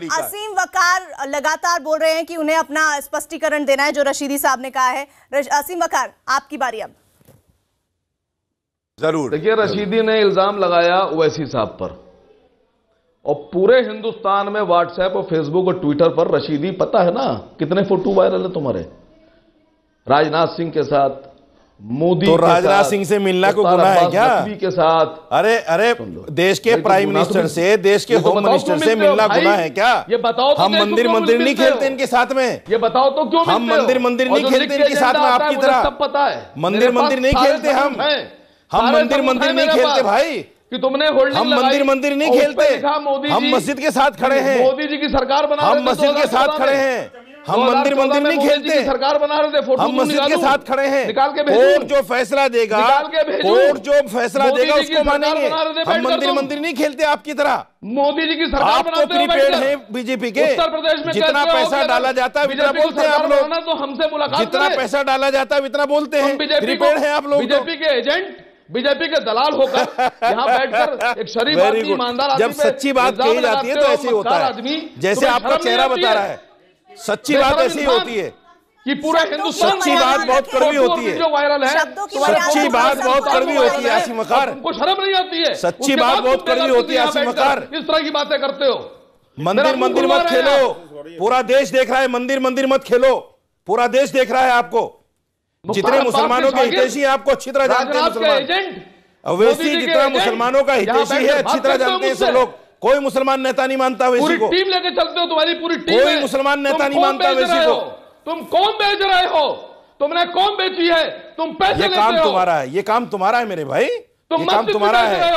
असीम वकार लगातार बोल रहे हैं कि उन्हें अपना स्पष्टीकरण देना है जो रशीदी साहब ने कहा है। असीम वकार, आपकी बारी अब। जरूर। देखिए, रशीदी ने इल्जाम लगाया ओवैसी साहब पर, और पूरे हिंदुस्तान में व्हाट्सएप और फेसबुक और ट्विटर पर रशीदी, पता है ना कितने फोटो वायरल है तुम्हारे, राजनाथ सिंह के साथ, मोदी तो राजनाथ सिंह से मिलना को गुनाह है क्या? के साथ, अरे देश के प्राइम मिनिस्टर से, देश के होम मिनिस्टर से मिलना गुनाह है क्या? ये बताओ। हम मंदिर नहीं खेलते इनके साथ में, ये बताओ तो क्यों? हम मंदिर नहीं खेलते इनके साथ में, आपकी तरह सब पता है। मंदिर नहीं खेलते हम मंदिर नहीं खेलते भाई, कि तुमने होल्डिंग हम मंदिर नहीं खेलते, हम मस्जिद के साथ खड़े हैं, मोदी जी की सरकार बना, हम मस्जिद के साथ खड़े हैं, हम मंदिर नहीं खेलते, सरकार बना रहे थे, हम मस्जिद के साथ खड़े हैं। निकाल के कोर्ट जो फैसला देगा, उसको मानेंगे। हम मंदिर नहीं खेलते आपकी तरह। मोदी जी की सरकार आपको प्रीपेड है बीजेपी के, उत्तर प्रदेश में जितना पैसा डाला जाता है उतना बोलते हैं आप लोग, तो हमसे मुलाकात, जितना पैसा डाला जाता है उतना बोलते हैं, प्रीपेड है आप लोग। बीजेपी के एजेंट, बीजेपी के दलाल होकर यहाँ बैठकर एक शरीफ आदमी, ईमानदार आदमी, जब सच्ची बात कही जाती है तो ऐसे ही होता है, जैसे आपका चेहरा बता रहा है। सच्ची बात ऐसी होती है कि पूरे हिंदुस्तान, सच्ची बात बहुत कड़वी होती है, जो वायरल है, सच्ची बात बहुत कड़वी होती है आसिम वकार, उनको शर्म नहीं आती है, सच्ची बात बहुत कड़वी होती है आसिम वकार। इस तरह की बातें करते हो। मंदिर मत खेलो, पूरा देश देख रहा है। मंदिर मत खेलो, पूरा देश देख रहा है आपको। जितने मुसलमानों के हितैषी हैं आपको अच्छी तरह जानते हैं मुसलमान, अवैसी जितना मुसलमानों का हितैषी है अच्छी तरह जानते हैं सब लोग। कोई मुसलमान नेता नहीं मानता अवैसी को, टीम लेके चलते हो, तुम्हारी पूरी टीम, कोई मुसलमान नेता नहीं मानता अवैसी को। तुम कौन बेच रहे हो? तुमने कौन बेची है? तुम पैसे लेते हो। ये काम तुम्हारा है, ये काम तुम्हारा है मेरे भाई, ये काम तुम्हारा है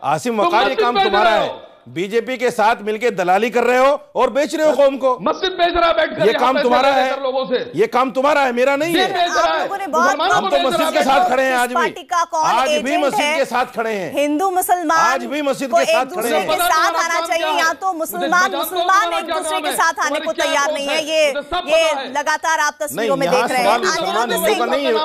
आसिम वकार, ये काम तुम्हारा है। बीजेपी के साथ मिलकर दलाली कर रहे हो और बेच रहे हो कौम को, मस्जिद बेच रहा है बैठकर। ये काम तुम्हारा है, ये काम तुम्हारा है, मेरा नहीं है। हम तो मस्जिद के साथ खड़े हैं, आज भी मस्जिद के साथ खड़े हैं। हिंदू मुसलमान आज भी मस्जिद के साथ खड़े हैं। साथ आना चाहिए, यहाँ तो मुसलमान एक दूसरे के साथ आने को तैयार नहीं है। ये लगातार आप तस्वीरों में देख रहे हैं।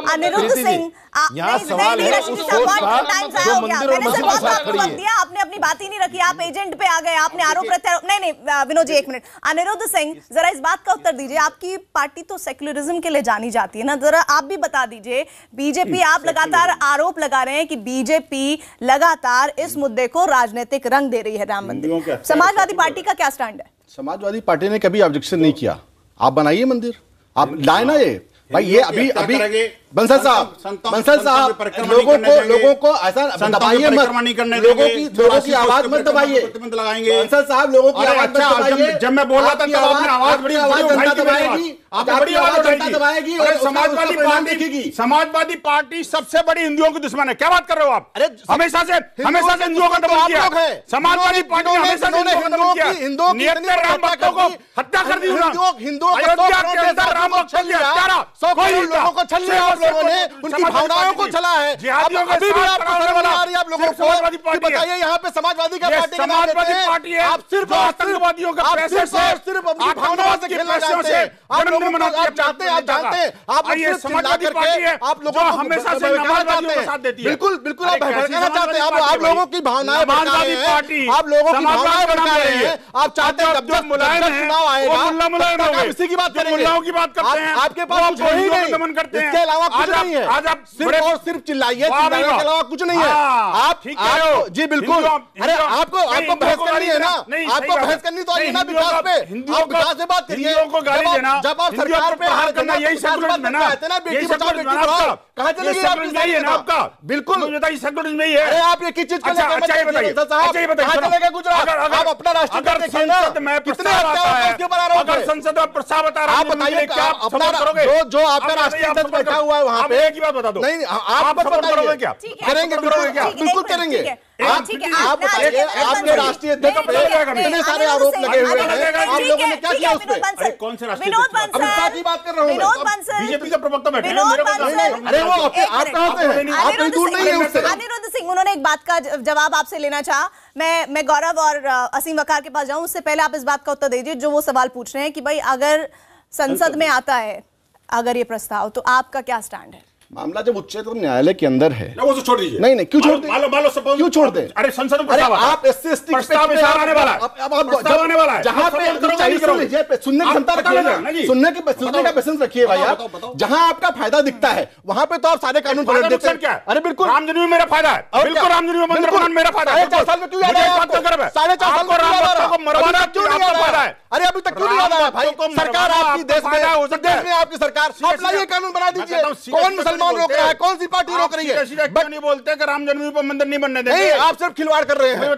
अनिरुद्ध सिंह, यहाँ सवाल है उस सोच का जो मंदिर और मस्जिद के साथ खड़ी है। आपने अपनी बात ही नहीं रखी, आप एजेंट पे आ गए, आपने आरोप प्रत्यारोप। नहीं विनोद जी, एक मिनट। अनिरुद्ध सिंह, जरा इस बात का उत्तर दीजिए। आपकी पार्टी तो सेक्युलरिज्म के लिए जानी जाती है ना, जरा आप भी बता दीजिए। बीजेपी, आप लगातार आरोप लगा रहे हैं कि बीजेपी लगातार इस मुद्दे को राजनीतिक रंग दे रही है, राम मंदिर। समाजवादी पार्टी का क्या स्टैंड है? समाजवादी पार्टी ने कभी ऑब्जेक्शन नहीं किया। आप बनाइए मंदिर, आप लाए ना ये भाई, ये अभी बंसल साहब लोगों को ऐसा दबाइए मत, लोगों की आवाज मत दबाइए। लगाएंगे बंसल साहब, लोगों की आवाज मत दबाइए। जब मैं बोल रहा था तब आपने आवाज बड़ी जनता दबाएगी, बड़ी आवाज जनता दबाएगी और समाजवादी पार्टी सबसे बड़ी हिंदुओं की दुश्मन है। क्या बात कर रहे हो आप? हमेशा से हिंदुओं का दमन किया समाजवादी पार्टी, हमेशा हिंदुओं की राम भक्तों को हत्या कर दी, हिंदुओं को छल लिया आप लोगों ने, उनकी भावनाओं को छला है। अभी भी आपको शर्म नहीं आ रही आप लोगों को? बताइए यहाँ पे समाजवादी का पार्टी है, आप सिर्फ आतंकवादियों का पैसे से सिर्फ अपनी भावनाओं से खेलना चाहते हैं। आप लोगों को आप जानते हैं आप समाजवादी पार्टी है, आप लोगों को हमेशा से समाजवादियों का साथ देती है। बिल्कुल आप भड़काना चाहते हैं, आप लोगों की भावनाएं भड़का रहे हैं, आप लोगों की भावनाएं भड़का रहे हैं। आप चाहते हैं जब मुलायम चुनाव आएगा इसी की बात करेंगे, की बात करते हैं, आपके पास कुछ ही नहीं, इसके अलावा कुछ नहीं है। आज आप सिर्फ और सिर्फ चिल्लाइए, चिल्लाने के अलावा कुछ नहीं है। आप जी बिल्कुल, अरे आपको बहस करनी है ना, आपको बहस करनी तो आइए ना विकास पे, आप विकास से बात करिए। जब आप सरकार पे हार करना यही सेक्युलरिज्म है ना, बेटी बचाओ बेटी पढ़ाओ, कहां चले गए आपकी है ना आपका? बिल्कुल सेक्युलरिज्म नहीं है। अरे आप ये किस चीज के लिए गुजरात, आप अपना राष्ट्रीय देखिए ना, कितने उसके ऊपर आरोप है। संसद में प्रस्ताव बता रहा, आप बताइए क्या अपना जो आपका राष्ट्रीय अध्यक्ष बैठा हुआ है वहां पे, एक बात बता दो। नहीं आप बताइए क्या करेंगे? बिल्कुल करेंगे। आप बताइए, आपके राष्ट्रीय अध्यक्ष पे इतने सारे आरोप लगे हुए हैं, आप लोगों ने क्या किया उस पे? कौन से राष्ट्रीय अध्यक्ष की बात कर रहा हूँ, बीजेपी का प्रवक्ता बैठे हैं। अरे वो आप कहां से हैं? आप कहीं दूर नहीं है उससे। अनिरुद्ध सिंह, उन्होंने एक बात का जवाब आपसे लेना चाहा। मैं गौरव और असीम वकार के पास जाऊं, उससे पहले आप इस बात का उत्तर दीजिए जो वो सवाल पूछ रहे हैं कि भाई अगर संसद में आता है अगर ये प्रस्ताव, तो आपका क्या स्टैंड है? मामला जब उच्चतम न्यायालय के अंदर है, वो तो छोड़ दीजिए। नहीं क्यों छोड़ दें? क्यों छोड़ दें? अरे संसद में आप SC/ST प्रस्ताव आने वाला है, जहां पे सुनने की क्षमता रखिए, सुनने का पेशेंस रखिए भाई। आप जहां आपका फायदा दिखता है वहां पे तो आप सारे कानून पलट देते हैं। अरे बिल्कुल राम जन्मभूमि मेरा फायदा है, बिल्कुल राम जन्मभूमि मंदिर बनाना मेरा फायदा है। 4 साल में क्यों याद है आपको? 4.5 साल में को मरवाना क्यों नहीं याद आया? अरे अभी तक क्यों नहीं याद आया भाई? सरकार आपकी देश में आपकी सरकार, आप लाइए कानून बना दीजिए। कौन मुसलमान रोक रहा है? कौन सी पार्टी रोक रही है? बट नहीं बोलते कि राम जन्मभूमि पर मंदिर नहीं बनने देंगे। नहीं, आप सिर्फ खिलवाड़ कर रहे हैं।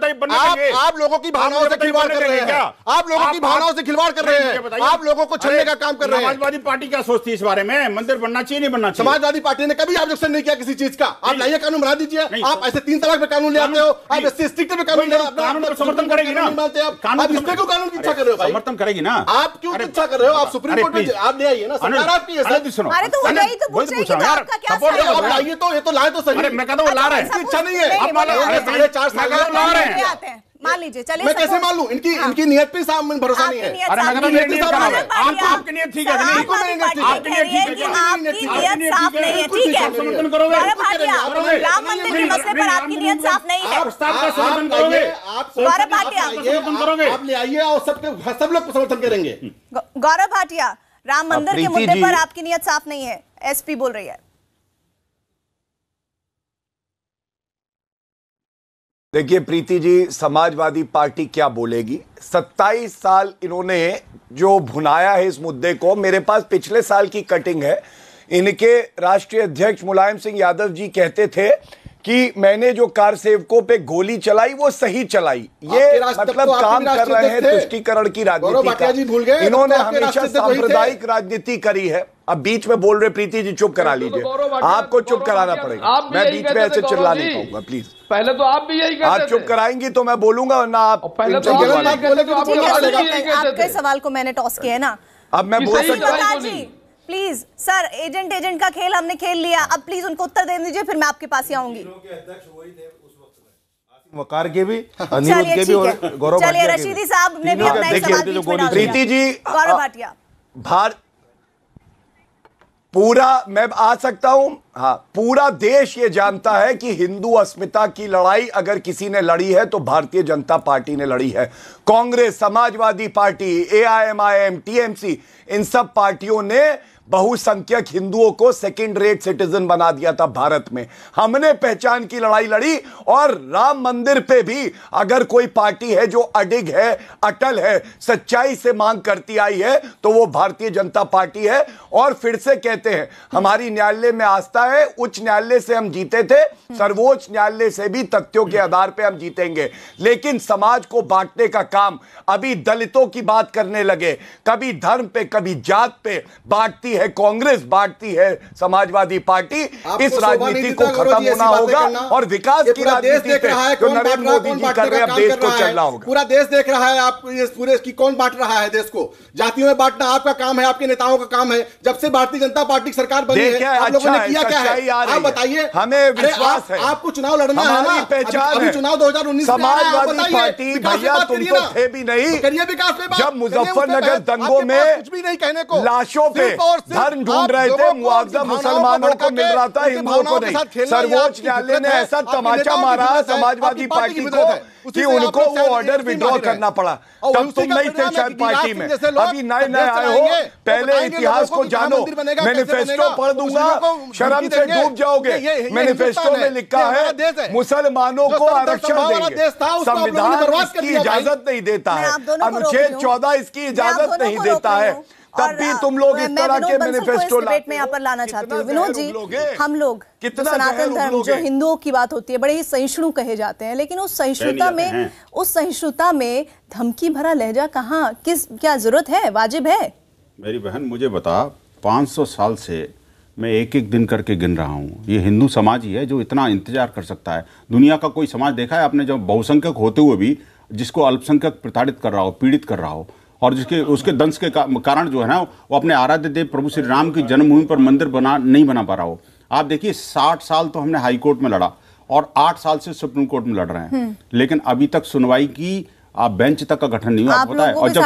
आप लोगों की भावनाओं से खिलवाड़ कर रहे हैं। आप लोगों की भावनाओं से खिलवाड़ कर रहे हैं। आप लोगों को छलने का काम कर रहे हैं। समाजवादी पार्टी क्या सोचती है इस बारे में? मंदिर बनना चाहिए नहीं बनना चाहिए? समाजवादी पार्टी ने कभी ऑब्जेक्शन नहीं किया किसी चीज का। आप लाइए कानून बना दीजिए। आप ऐसे 3 तलाक पे कानून ले आते हो, आप SC/ST पे कानून ले आते हो, समर्थन करेगी ना? आप इसमें क्यों कानून की इच्छा कर रहे हो भाई? समर्थन करेगी ना? आप क्यों इच्छा कर रहे हो? आप सुप्रीम कोर्ट में आप ले आइए ना, सरकार आपकी है। अरे तो यही तो पूछ रहे हैं कि आपका क्या स्टैंड है? आप लाइए तो, ये तो लाए तो सही। मैं कहता हूँ ला रहे हैं, इच्छा नहीं है। नहीं, 4.5 साल ला रहे हैं, मान लीजिए। चलिए मैं कैसे मान लूं? इनकी नियत पे साफ भरोसा नहीं है। अरे मैं कहता हूं मेरी नियत खराब है। आपकी नियत ठीक है कि नहीं? आपकी नियत ठीक है, आपकी नियत साफ नहीं है, ठीक है? समर्थन करोगे? राम मंदिर के मसले पर आपकी नियत साफ नहीं है। प्रस्ताव का समर्थन करोगे? गौरव भाटिया समर्थन करोगे? आप ले आइए और सब लोग समर्थन करेंगे। गौरव भाटिया, राम मंदिर के मुद्दे पर आपकी नियत साफ नहीं है, SP बोल रही है। देखिए प्रीति जी, समाजवादी पार्टी क्या बोलेगी? 27 साल इन्होंने जो भुनाया है इस मुद्दे को। मेरे पास पिछले साल की कटिंग है। इनके राष्ट्रीय अध्यक्ष मुलायम सिंह यादव जी कहते थे कि मैंने जो कार सेवकों पे गोली चलाई वो सही चलाई। ये मतलब काम कर रहे हैं तुष्टीकरण की राजनीति का। इन्होंने हमेशा सांप्रदायिक राजनीति करी है। अब बीच में बोल रहे प्रीति जी, चुप करा लीजिए। आपको चुप कराना पड़ेगा, मैं बीच में ऐसे चिल्ला नहीं पाऊंगा, प्लीज। पहले तो आप भी यही कहते थे। आप चुप कराएंगी तो मैं बोलूंगा, वरना आप पहले तो आपके सवाल को मैंने टॉस किया है ना। अब मैं बोल सकता हूं प्लीज सर, एजेंट का खेल हमने खेल लिया, अब प्लीज उनको उत्तर दे दीजिए, फिर मैं आपके पास ही आऊंगी। वकार के भी, अनिरुद्ध के भी और गौरव। चलिए रशीदी साहब ने भी अपना एक सवाल बीच में डाल दिया। प्रीति जी, गौरव भाटिया, पूरा मैं आ सकता हूं हाँ, पूरा देश ये जानता है कि हिंदू अस्मिता की लड़ाई अगर किसी ने लड़ी है तो भारतीय जनता पार्टी ने लड़ी है। Congress, Samajwadi Party, AIMIM, TMC, इन सब पार्टियों ने बहुसंख्यक हिंदुओं को सेकंड रेट सिटीजन बना दिया था भारत में। हमने पहचान की लड़ाई लड़ी और राम मंदिर पे भी अगर कोई पार्टी है जो अडिग है, अटल है, सच्चाई से मांग करती आई है तो वो भारतीय जनता पार्टी है। और फिर से कहते हैं, हमारी न्यायालय में आस्था है। उच्च न्यायालय से हम जीते थे, सर्वोच्च न्यायालय से भी तथ्यों के आधार पर हम जीतेंगे। लेकिन समाज को बांटने का काम अभी दलितों की बात करने लगे, कभी धर्म पे कभी जात पे बांटती है कांग्रेस, बांटती है समाजवादी पार्टी। इस राजनीति को खत्म होना होगा और विकास की राजनीति पे जो नरेंद्र मोदी जी कर रहे हैं देश को चलना होगा। पूरा देश देख रहा है आप ये पूरे की कौन बांट रहा है देश को। जातियों में बांटना आपका काम है, आपके नेताओं का काम है। जब से भारतीय जनता पार्टी सरकार बनी है आप लोगों ने किया क्या है आप बताइए। हमें विश्वास है, आपको चुनाव लड़ना है ना, अभी चुनाव 2019 समाजवादी पार्टी भैया तुम तो थे भी नहीं करिए विकास में। जब मुजफ्फरनगर दंगों में कुछ भी नहीं कहने को, लाशों पे धर्म ढूंढ रहे थे, मुआवजा मुसलमानों को मिल रहा था, हिंदुओं को नहीं। सर्वोच्च न्यायालय ने ऐसा तमाचा मारा समाजवादी पार्टी को कि उनको वो ऑर्डर विड्रॉ करना पड़ा। तब तुम नहीं थे शायद पार्टी में, अभी नए नए आए हो। पहले इतिहास को जानो। मैनिफेस्टो पढ़ दूंगा, शर्म से डूब जाओगे। मैनिफेस्टो में लिखा है मुसलमानों को आरक्षण देंगे, संविधान इसकी इजाजत नहीं देता है, अनुच्छेद 14 इसकी इजाजत नहीं देता है, तब भी तुम लोग इस तरह के मैनिफेस्टो में यहाँ पर लाना चाहती हूँ। विनोद जी, हम लोग सनातन धर्म जो हिंदुओं की बात होती है बड़े ही सहिष्णु कहे जाते हैं, लेकिन उस सहिष्णुता में धमकी भरा लहजा कहाँ, क्या जरूरत है, वाजिब है? मेरी बहन मुझे बता, 500 साल से मैं एक एक दिन करके गिन रहा हूँ। ये हिंदू समाज ही है जो इतना इंतजार कर सकता है। दुनिया का कोई समाज देखा है आपने जब बहुसंख्यक होते हुए भी जिसको अल्पसंख्यक प्रताड़ित कर रहा हो, पीड़ित कर रहा हो, और जिसके उसके दंश के कारण जो है ना वो अपने आराध्य देव प्रभु श्री राम की जन्मभूमि पर मंदिर नहीं बना पा रहा हो। आप देखिए 60 साल तो हमने हाई कोर्ट में लड़ा और 8 साल से सुप्रीम कोर्ट में लड़ रहे हैं, लेकिन अभी तक सुनवाई की बेंच तक का गठन नहीं हुआ, पता है। और जब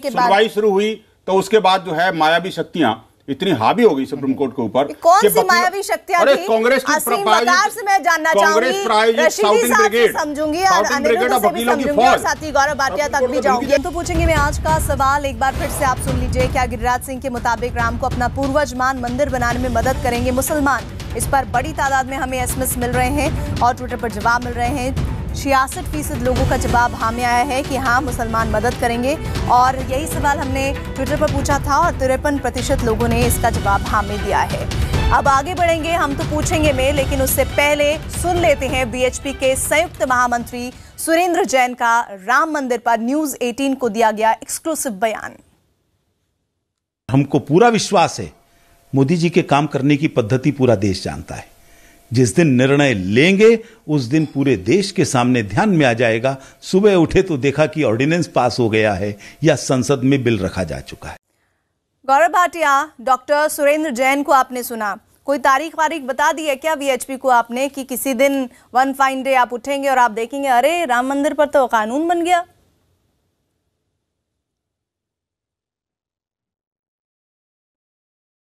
सुनवाई शुरू हुई तो उसके बाद जो है मायावी शक्तियां इतनी हावी हो गई सुप्रीम कोर्ट के ऊपर। कौन सी मायावी शक्तियां थी? कांग्रेस की से मैं जानना चाहूंगी, रशीदी साहब से समझूंगी और अनिरुद्ध से भी समझूंगी और साथी गौरव भाटिया तक भी जाऊंगी। तो पूछेंगे मैं आज का सवाल एक बार फिर से आप सुन लीजिए। क्या गिरिराज सिंह के मुताबिक राम को अपना पूर्वज मान मंदिर बनाने में मदद करेंगे मुसलमान? इस पर बड़ी तादाद में हमें एसएमएस मिल रहे हैं और ट्विटर पर जवाब मिल रहे हैं। 66% लोगों का जवाब हाँ में आया है कि हाँ मुसलमान मदद करेंगे, और यही सवाल हमने ट्विटर पर पूछा था और 53% लोगों ने इसका जवाब हाँ में दिया है। अब आगे बढ़ेंगे, हम तो पूछेंगे में, लेकिन उससे पहले सुन लेते हैं बीएचपी के संयुक्त महामंत्री सुरेंद्र जैन का राम मंदिर पर न्यूज 18 को दिया गया एक्सक्लूसिव बयान। हमको पूरा विश्वास है मोदी जी के काम करने की पद्धति पूरा देश जानता है। जिस दिन निर्णय लेंगे उस दिन पूरे देश के सामने ध्यान में आ जाएगा। सुबह उठे तो देखा कि ऑर्डिनेंस पास हो गया है या संसद में बिल रखा जा चुका है। गौरव भाटिया, डॉक्टर सुरेंद्र जैन को आपने सुना, कोई तारीख बता दी है क्या वीएचपी को आपने कि किसी दिन वन फाइन डे आप उठेंगे और आप देखेंगे अरे राम मंदिर पर तो कानून बन गया?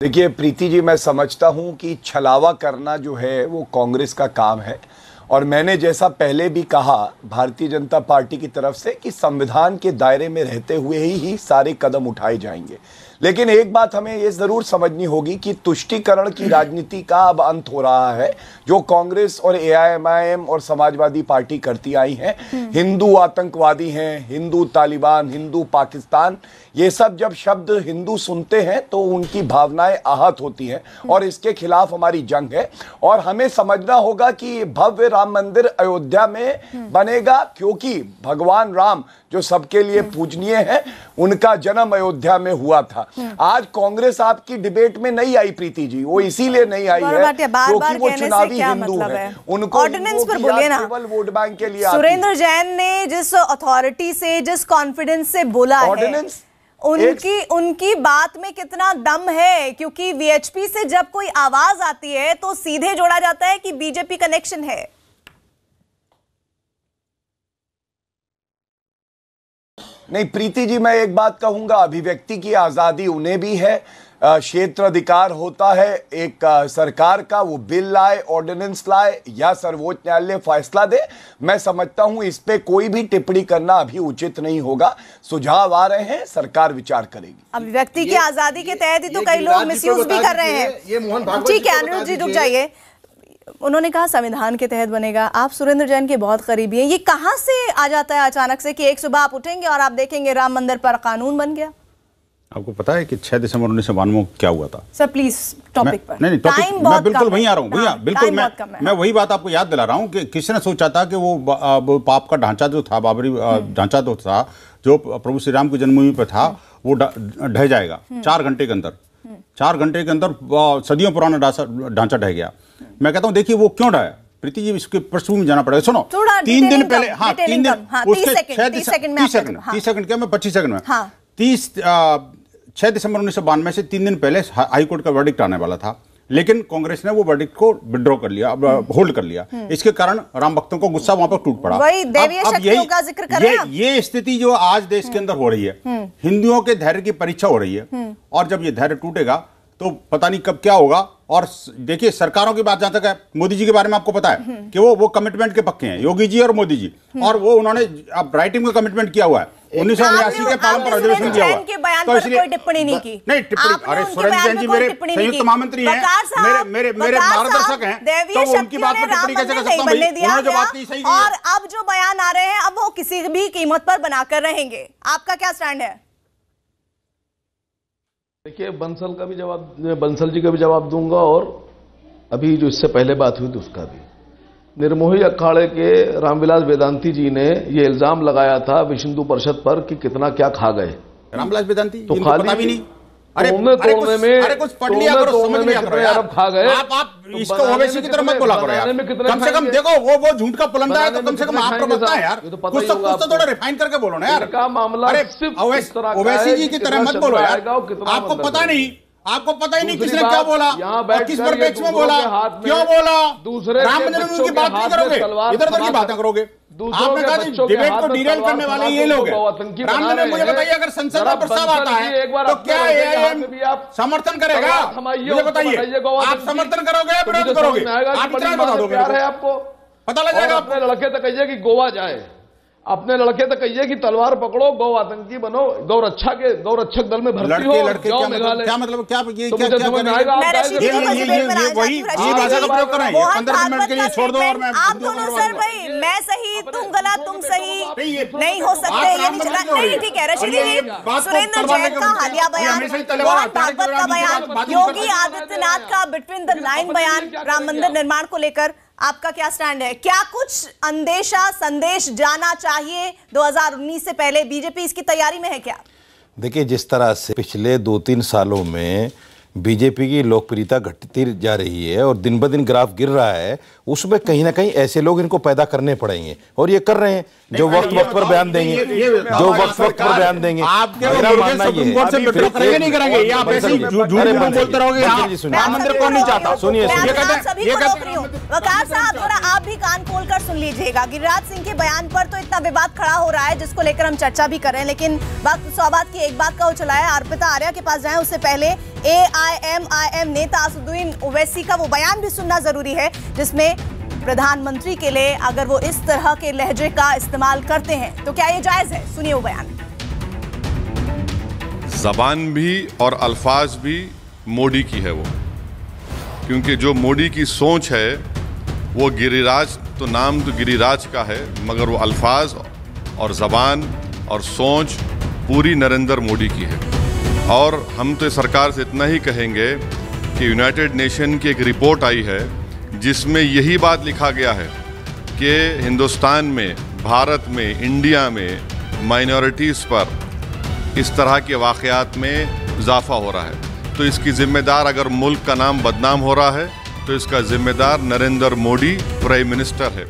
देखिए प्रीति जी, मैं समझता हूं कि छलावा करना जो है वो कांग्रेस का काम है, और मैंने जैसा पहले भी कहा भारतीय जनता पार्टी की तरफ से कि संविधान के दायरे में रहते हुए ही सारे कदम उठाए जाएंगे। लेकिन एक बात हमें ये जरूर समझनी होगी कि तुष्टीकरण की राजनीति का अब अंत हो रहा है जो कांग्रेस और एआईएमआईएम और समाजवादी पार्टी करती आई हैं। हिंदू आतंकवादी हैं, हिंदू तालिबान, हिंदू पाकिस्तान, ये सब जब शब्द हिंदू सुनते हैं तो उनकी भावनाएं आहत होती हैं और इसके खिलाफ हमारी जंग है। और हमें समझना होगा कि भव्य राम मंदिर अयोध्या में बनेगा क्योंकि भगवान राम जो सबके लिए पूजनीय है उनका जन्म अयोध्या में हुआ था। आज कांग्रेस आपकी डिबेट में नहीं आई प्रीति जी, वो इसीलिए नहीं आई है क्योंकि वो चुनावी हिंदू है। उनको ऑर्डिनेंस पर बोलिए ना, केवल वोट बैंक के लिए। सुरेंद्र जैन ने जिस अथॉरिटी से, जिस कॉन्फिडेंस से बोला है, उनकी बात में कितना दम है? क्योंकि वीएचपी से जब कोई आवाज आती है तो सीधे जोड़ा जाता है कि बीजेपी कनेक्शन है। नहीं प्रीति जी, मैं एक बात कहूंगा, अभिव्यक्ति की आजादी उन्हें भी है, क्षेत्राधिकार होता है एक सरकार का, वो बिल लाए, ऑर्डिनेंस लाए या सर्वोच्च न्यायालय फैसला दे। मैं समझता हूं इस पे कोई भी टिप्पणी करना अभी उचित नहीं होगा। सुझाव आ रहे हैं, सरकार विचार करेगी। अभिव्यक्ति की आजादी के तहत ही तो कई लोग मिसयूज भी कर रहे हैं। ठीक है अनिरुद्ध जी, रुक जाइए। उन्होंने कहा संविधान के तहत बनेगा। आप सुरेंद्र जैन के बहुत करीबी हैं, ये कहां से आ जाता है अचानक से कि एक सुबह आप उठेंगे और आप देखेंगे राम मंदिर पर कानून बन गया? आपको पता है कि 6 दिसंबर 1992 क्या हुआ था? सर प्लीज टॉपिक पर। नहीं टॉपिक मैं बिल्कुल वहीं आ रहा हूँ भैया, बिल्कुल मैं वही बात आपको याद दिला रहा हूँ कि किसने सोचा था कि वो पाप का ढांचा जो था, बाबरी ढांचा जो था, जो प्रभु श्री राम की जन्मभूमि पर था, वो ढह जाएगा 4 घंटे के अंदर। 4 घंटे के अंदर सदियों पुराना ढांचा ढह गया। मैं कहता हूँ देखिए वो क्यों ढहा? प्रीति जी इसके पृष्ठभूमि में जाना पड़ेगा। सुनो 3 दिन पहले, हाँ 3 दिन, 30 सेकंड क्या, मैं 25 सेकंड में 6 दिसंबर 1992 से 3 दिन पहले हाई कोर्ट का वर्डिक्ट आने वाला था, लेकिन कांग्रेस ने वो वर्डिक्ट को विड्रॉ कर लिया, होल्ड कर लिया। इसके कारण राम भक्तों को गुस्सा वहां पर टूट पड़ा। अब ये स्थिति जो आज देश के अंदर हो रही है, हिंदुओं के धैर्य की परीक्षा हो रही है, और जब ये धैर्य टूटेगा तो पता नहीं कब क्या होगा। और देखिए सरकारों की बात जहां तक है, मोदी जी के बारे में आपको पता है कि वो कमिटमेंट के पक्के हैं, योगी जी और मोदी जी, और वो उन्होंने अब राइटिंग में कमिटमेंट किया हुआ है। 1979 के पालन पर अधिवेशन किया हुआ है, तो इसलिए कोई टिप्पणी नहीं की। नहीं टिप्पणी, अरे सुरेंद्र जैन जी मेरे संयुक्त महामंत्री हैं, मेरे मार्गदर्शक हैं, तो उनकी बात पर टिप्पणी कैसे कर सकता हूं? उन्होंने जो बात की सही की है। और अब जो बयान आ रहे हैं, अब वो किसी भी कीमत पर बनाकर रहेंगे। आपका क्या स्टैंड है? देखिए बंसल जी का भी जवाब दूंगा, और अभी जो इससे पहले बात हुई थी उसका भी। निर्मोही अखाड़े के रामविलास वेदांती जी ने ये इल्जाम लगाया था विश्व हिंदू परिषद पर कि कितना क्या खा गए रामविलास वेदांती, तो खाली भी नहीं तोड़ने में कुछ पढ़ लिया करो, समझ लिया करो यार, अरब खा गए। आप इसको ओवैसी की तरह मत बोला करो यार, कम से कम देखो वो झूठ का पुलंदा है तो कम से कम आप बताएं यार, कुछ तो थोड़ा रिफाइन करके बोलो ना यार। का मामला ओवैसी जी की तरह मत बोलो यार, आपको पता नहीं, आपको पता ही नहीं किसने क्या बोला और किस परिप्रेक्ष्य में बोला, क्यों बोला। दूसरे राम मंदिर की बात नहीं करोगे, इधर उधर की बातें करोगे। आपने कहा डिबेट को डिरेल करने वाले ये लोग हैं। राम मंदिर, मुझे बताइए अगर संसद में प्रस्ताव आता है तो क्या एआईएम समर्थन करेगा? मुझे बताइए, आप समर्थन करोगे या विरोध करोगे? आप इतना बता दोगे आपको, पता लग जाएगा। अपने लड़के तक कहिए कि गोवा जाए, अपने लड़के तक कहिए कि तलवार पकड़ो, गौ आतंकी बनो, गौरक्षक दल में भर्ती हो, क्या मतलब क्या ये क्या वही भाषा का प्रयोग कर रहे हैं। 15 मिनट के लिए छोड़ दो और आप दोनों सर भाई, मैं सही तुम गलत, तुम सही नहीं हो सकते, ये नहीं चला। नहीं ठीक है रशीदी जी, सुरेंद्र जैन का हालिया बयान, मोहन भागवत का बयान, योगी आदित्यनाथ का बिटवीन द लाइन बयान राम मंदिर निर्माण को लेकर, आपका क्या स्टैंड है? क्या कुछ अंदेशा संदेश जाना चाहिए 2019 से पहले? बीजेपी इसकी तैयारी में है क्या? देखिए जिस तरह से पिछले 2-3 सालों में बीजेपी की लोकप्रियता घटती जा रही है और दिन ब दिन ग्राफ गिर रहा है, उसमें कहीं ना कहीं ऐसे लोग इनको पैदा करने पड़ेंगे, और ये कर रहे हैं जो वक्त वक्त पर बयान देंगे, जो वक्त वक्त पर बयान देंगे। मेरा मानना ये है नहीं करेंगे, ये आप ऐसे झूठ बोलते रहोगे। राम मंदिर कौन नहीं चाहता? सुनिए वकार साहब थोड़ा आप भी कान खोलकर सुन लीजिएगा। गिरिराज सिंह के बयान पर तो इतना विवाद खड़ा हो रहा है जिसको लेकर हम चर्चा भी कर रहे हैं, लेकिन वक्त सौबात की एक बात का हो चला है। अर्पिता आर्या के पास जाएं उससे पहले AIMIM नेता असदुद्दीन ओवैसी का वो बयान भी सुनना जरूरी है, जिसमें प्रधानमंत्री के लिए अगर वो इस तरह के लहजे का इस्तेमाल करते हैं तो क्या ये जायज है? सुनिए वो बयान। जबान भी और अल्फाज भी मोदी की है वो, क्योंकि जो मोदी की सोच है वो गिरिराज, तो नाम तो गिरिराज का है, मगर वो अल्फाज और जबान और सोच पूरी नरेंद्र मोदी की है। और हम तो सरकार से इतना ही कहेंगे कि यूनाइटेड नेशन की एक रिपोर्ट आई है जिसमें यही बात लिखा गया है कि हिंदुस्तान में, भारत में, इंडिया में माइनॉरिटीज़ पर इस तरह के वाक़यात में इजाफा हो रहा है। तो इसकी जिम्मेदार, अगर मुल्क का नाम बदनाम हो रहा है तो इसका जिम्मेदार नरेंद्र मोदी प्राइम मिनिस्टर है।